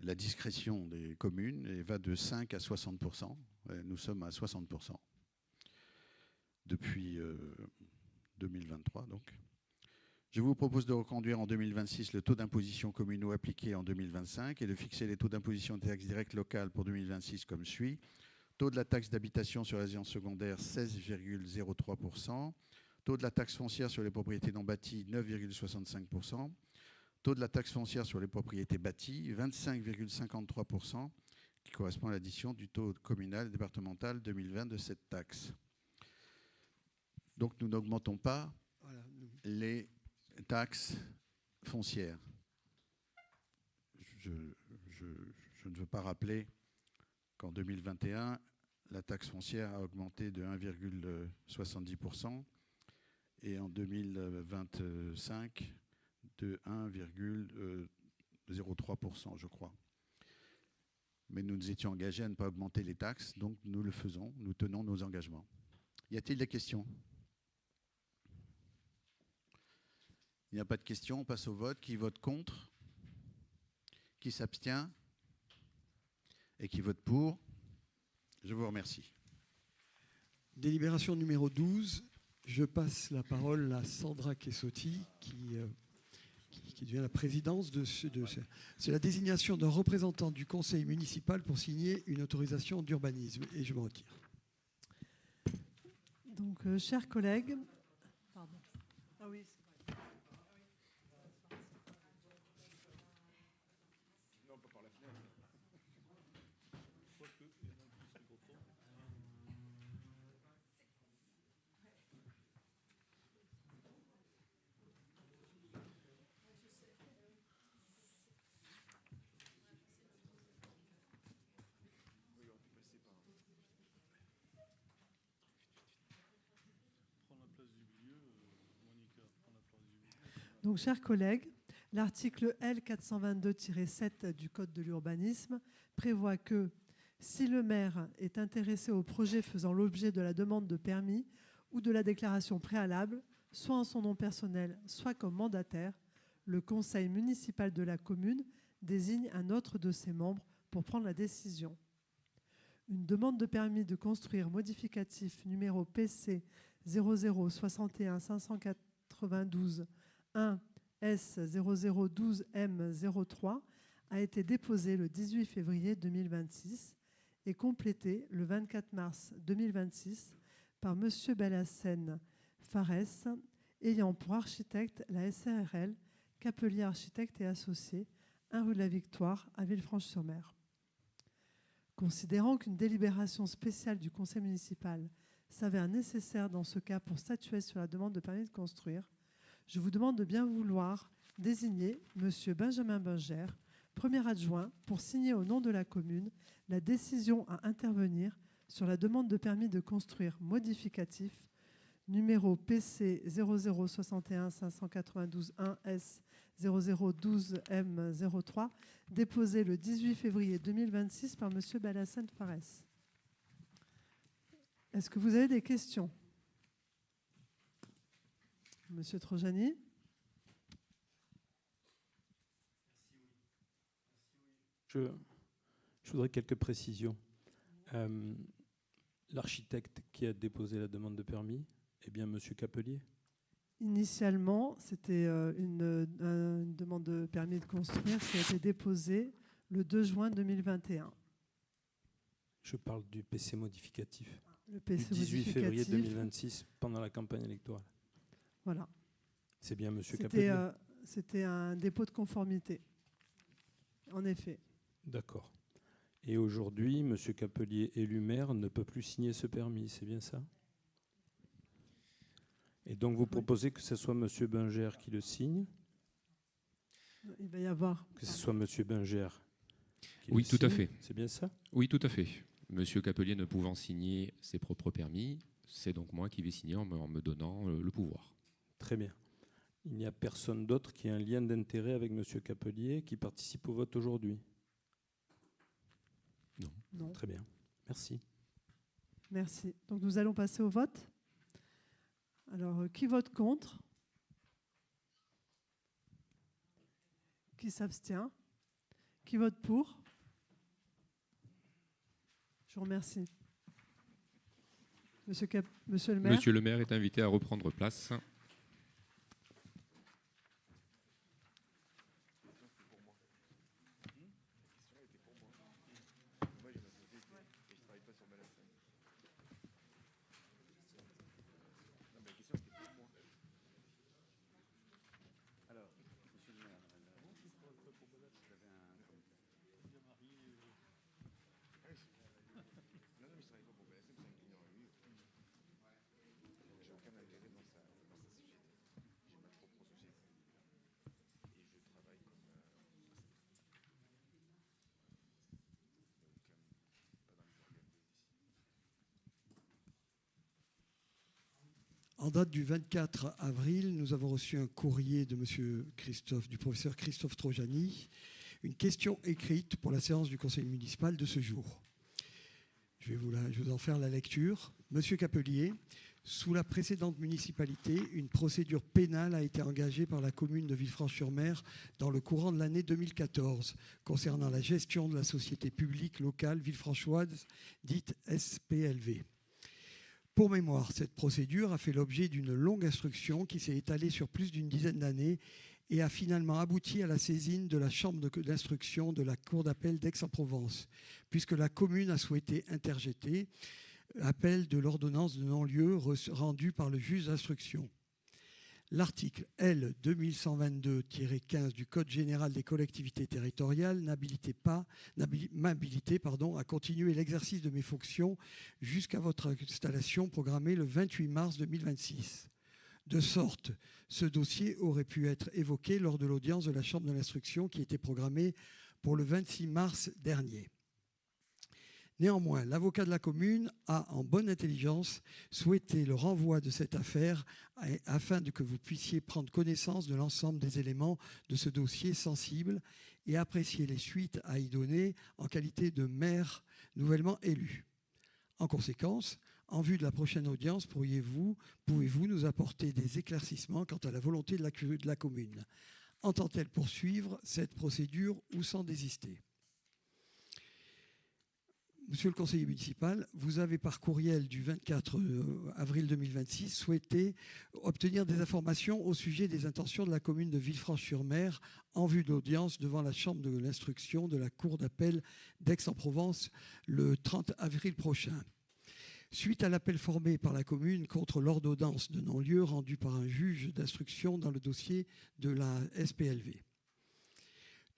S4: la discrétion des communes et va de 5 à 60%. Nous sommes à 60% depuis 2023. Donc. Je vous propose de reconduire en 2026 le taux d'imposition communaux appliqué en 2025 et de fixer les taux d'imposition des taxes directes locales pour 2026 comme suit. Taux de la taxe d'habitation sur la résidence secondaire, 16,03%. Taux de la taxe foncière sur les propriétés non bâties, 9,65%. Taux de la taxe foncière sur les propriétés bâties, 25,53%, qui correspond à l'addition du taux communal et départemental 2020 de cette taxe. Donc nous n'augmentons pas les taxes foncières. Je ne veux pas rappeler qu'en 2021, la taxe foncière a augmenté de 1,70% et en 2025 de 1,03%, je crois. Mais nous nous étions engagés à ne pas augmenter les taxes, donc nous le faisons, nous tenons nos engagements. Y a-t-il des questions ? Il n'y a pas de questions, on passe au vote. Qui vote contre ? Qui s'abstient ? Et qui vote pour ? Je vous remercie.
S1: Délibération numéro 12. Je passe la parole à Sandra Kessotti, qui devient la présidence de ce. C'est la désignation d'un représentant du conseil municipal pour signer une autorisation d'urbanisme. Et je me retire.
S10: Donc, chers collègues. Pardon. Ah oui, c'est vrai. Non, pas par la fenêtre. Donc, chers collègues, l'article L 422-7 du Code de l'urbanisme prévoit que si le maire est intéressé au projet faisant l'objet de la demande de permis ou de la déclaration préalable, soit en son nom personnel, soit comme mandataire, le conseil municipal de la commune désigne un autre de ses membres pour prendre la décision. Une demande de permis de construire modificatif numéro PC 0061 592 1 S 0012 M03 a été déposée le 18 février 2026 et complétée le 24 mars 2026 par M. Belhassen Fares, ayant pour architecte la SARL Capelier Architectes et Associés, 1 rue de la Victoire à Villefranche-sur-Mer. Considérant qu'une délibération spéciale du conseil municipal s'avère nécessaire dans ce cas pour statuer sur la demande de permis de construire, je vous demande de bien vouloir désigner M. Benjamin Binger, premier adjoint, pour signer au nom de la commune la décision à intervenir sur la demande de permis de construire modificatif numéro PC 0061 592 1 S 0012 M03, déposé le 18 février 2026 par M. Belhassen Fares. Est-ce que vous avez des questions ? Monsieur Trojani.
S3: Je voudrais quelques précisions. L'architecte qui a déposé la demande de permis est bien Monsieur Capelier ?
S10: Initialement, c'était une demande de permis de construire qui a été déposée le 2 juin 2021.
S3: Je parle du PC modificatif.
S10: Le PC
S3: du 18 février
S10: modificatif.
S3: 2026, pendant la campagne électorale.
S10: Voilà.
S3: C'est bien Monsieur Capelier.
S10: C'était un dépôt de conformité, en effet.
S3: D'accord. Et aujourd'hui, Monsieur Capelier, élu maire, ne peut plus signer ce permis, c'est bien ça ? Et donc vous proposez que ce soit Monsieur Binger qui le signe ?
S10: Il va y avoir.
S3: Que ce soit Monsieur Binger qu'il
S11: Oui, tout à
S3: signe.
S11: fait.
S3: C'est bien ça?
S11: Oui, tout à fait. Monsieur Capelier ne pouvant signer ses propres permis, c'est donc moi qui vais signer en me donnant le pouvoir.
S3: Très bien. Il n'y a personne d'autre qui a un lien d'intérêt avec monsieur Capelier qui participe au vote aujourd'hui?
S11: Non.
S10: Non.
S3: Très bien. Merci.
S10: Merci. Donc nous allons passer au vote. Alors, qui vote contre? Qui s'abstient? Qui vote pour? Je vous remercie. Monsieur le maire.
S11: Monsieur le maire est invité à reprendre place.
S1: En date du 24 avril, nous avons reçu un courrier de du professeur Christophe Trojani, une question écrite pour la séance du conseil municipal de ce jour. Je vais vous en faire la lecture. Monsieur Capelier, sous la précédente municipalité, une procédure pénale a été engagée par la commune de Villefranche-sur-Mer dans le courant de l'année 2014 concernant la gestion de la société publique locale villefranchoise dite SPLV. Pour mémoire, cette procédure a fait l'objet d'une longue instruction qui s'est étalée sur plus d'une dizaine d'années et a finalement abouti à la saisine de la chambre d'instruction de la cour d'appel d'Aix-en-Provence, puisque la commune a souhaité interjeter appel de l'ordonnance de non-lieu rendue par le juge d'instruction. L'article L. 2122-15 du Code général des collectivités territoriales m'habilitait à continuer l'exercice de mes fonctions jusqu'à votre installation programmée le 28 mars 2026. De sorte, ce dossier aurait pu être évoqué lors de l'audience de la Chambre de l'instruction qui était programmée pour le 26 mars dernier. Néanmoins, l'avocat de la commune a, en bonne intelligence, souhaité le renvoi de cette affaire afin que vous puissiez prendre connaissance de l'ensemble des éléments de ce dossier sensible et apprécier les suites à y donner en qualité de maire nouvellement élu. En conséquence, en vue de la prochaine audience, pouvez-vous nous apporter des éclaircissements quant à la volonté de la commune? Entend-elle poursuivre cette procédure ou s'en désister? Monsieur le conseiller municipal, vous avez par courriel du 24 avril 2026 souhaité obtenir des informations au sujet des intentions de la commune de Villefranche-sur-Mer en vue d'audience devant la chambre de l'instruction de la cour d'appel d'Aix-en-Provence le 30 avril prochain. Suite à l'appel formé par la commune contre l'ordonnance de non-lieu rendue par un juge d'instruction dans le dossier de la SPLV.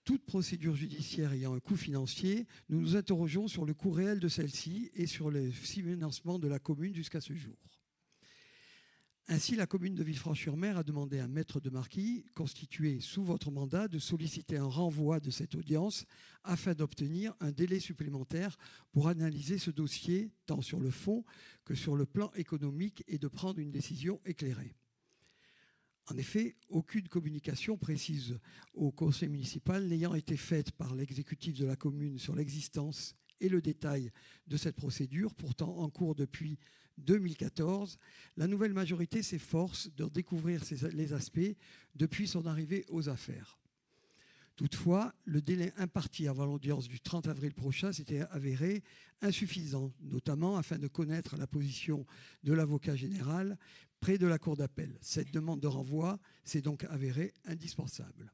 S1: Toute procédure judiciaire ayant un coût financier, nous nous interrogeons sur le coût réel de celle-ci et sur le financement de la commune jusqu'à ce jour. Ainsi, la commune de Villefranche-sur-Mer a demandé à un maître de marquis, constitué sous votre mandat, de solliciter un renvoi de cette audience afin d'obtenir un délai supplémentaire pour analyser ce dossier, tant sur le fond que sur le plan économique, et de prendre une décision éclairée. En effet, aucune communication précise au conseil municipal n'ayant été faite par l'exécutif de la commune sur l'existence et le détail de cette procédure, pourtant en cours depuis 2014, la nouvelle majorité s'efforce de découvrir les aspects depuis son arrivée aux affaires. Toutefois, le délai imparti avant l'audience du 30 avril prochain s'était avéré insuffisant, notamment afin de connaître la position de l'avocat général près de la cour d'appel. Cette demande de renvoi s'est donc avérée indispensable.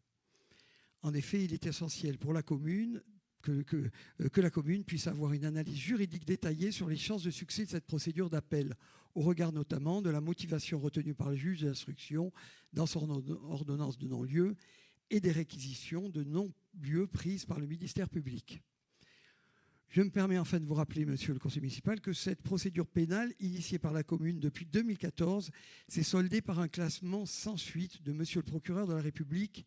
S1: En effet, il est essentiel pour la commune que la commune puisse avoir une analyse juridique détaillée sur les chances de succès de cette procédure d'appel, au regard notamment de la motivation retenue par le juge d'instruction dans son ordonnance de non-lieu et des réquisitions de non-lieu prises par le ministère public. Je me permets enfin de vous rappeler, monsieur le conseiller municipal, que cette procédure pénale, initiée par la commune depuis 2014, s'est soldée par un classement sans suite de monsieur le procureur de la République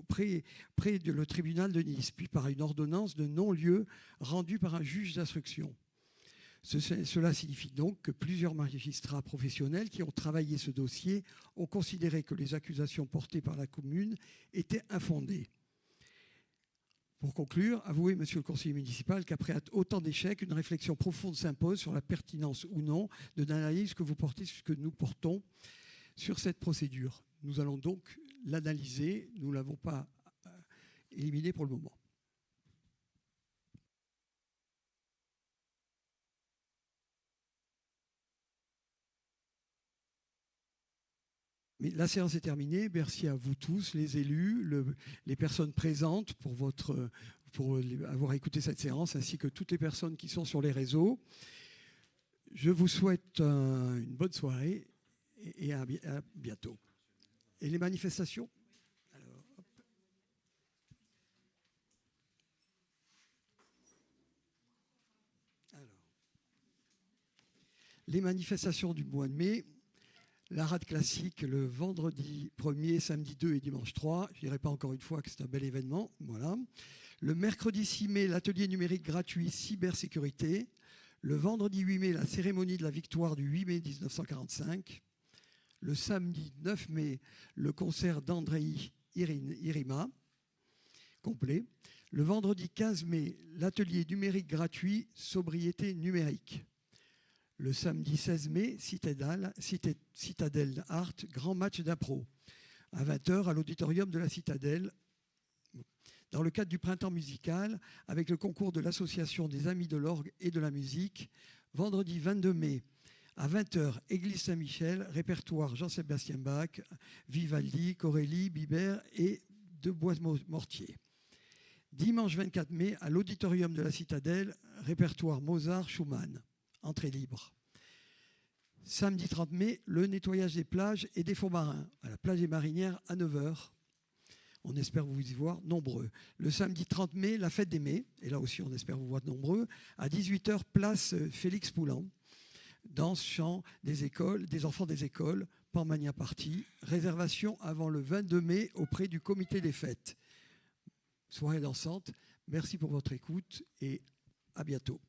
S1: près de le tribunal de Nice, puis par une ordonnance de non-lieu rendue par un juge d'instruction. Cela signifie donc que plusieurs magistrats professionnels qui ont travaillé ce dossier ont considéré que les accusations portées par la commune étaient infondées. Pour conclure, avouez, monsieur le conseiller municipal, qu'après autant d'échecs, une réflexion profonde s'impose sur la pertinence ou non de l'analyse que nous portons sur cette procédure. Nous allons donc l'analyser. Nous ne l'avons pas éliminée pour le moment. Mais la séance est terminée. Merci à vous tous, les élus, les personnes présentes pour avoir écouté cette séance, ainsi que toutes les personnes qui sont sur les réseaux. Je vous souhaite une bonne soirée et à bientôt. Et les manifestations ? Les manifestations du mois de mai. La rade classique le vendredi 1er, samedi 2 et dimanche 3. Je ne dirai pas encore une fois que c'est un bel événement. Voilà. Le mercredi 6 mai, l'atelier numérique gratuit cybersécurité. Le vendredi 8 mai, la cérémonie de la victoire du 8 mai 1945. Le samedi 9 mai, le concert d'Andrei Irima, complet. Le vendredi 15 mai, l'atelier numérique gratuit sobriété numérique. Le samedi 16 mai, Citadelle Art, grand match d'impro, à 20h à l'auditorium de la Citadelle, dans le cadre du printemps musical, avec le concours de l'Association des Amis de l'Orgue et de la Musique. Vendredi 22 mai, à 20h, Église Saint-Michel, répertoire Jean-Sébastien Bach, Vivaldi, Corelli, Bibert et Debois-Mortier. Dimanche 24 mai, à l'auditorium de la Citadelle, répertoire Mozart, Schumann. Entrée libre. Samedi 30 mai, le nettoyage des plages et des fonds marins à la plage des Marinières à 9h. On espère vous y voir nombreux. Le samedi 30 mai, la fête des Mets, et là aussi on espère vous voir nombreux, à 18h, place Félix Poulan. Danse, chant des écoles, des enfants des écoles, Panmania Party. Réservation avant le 22 mai auprès du comité des fêtes. Soirée dansante. Merci pour votre écoute et à bientôt.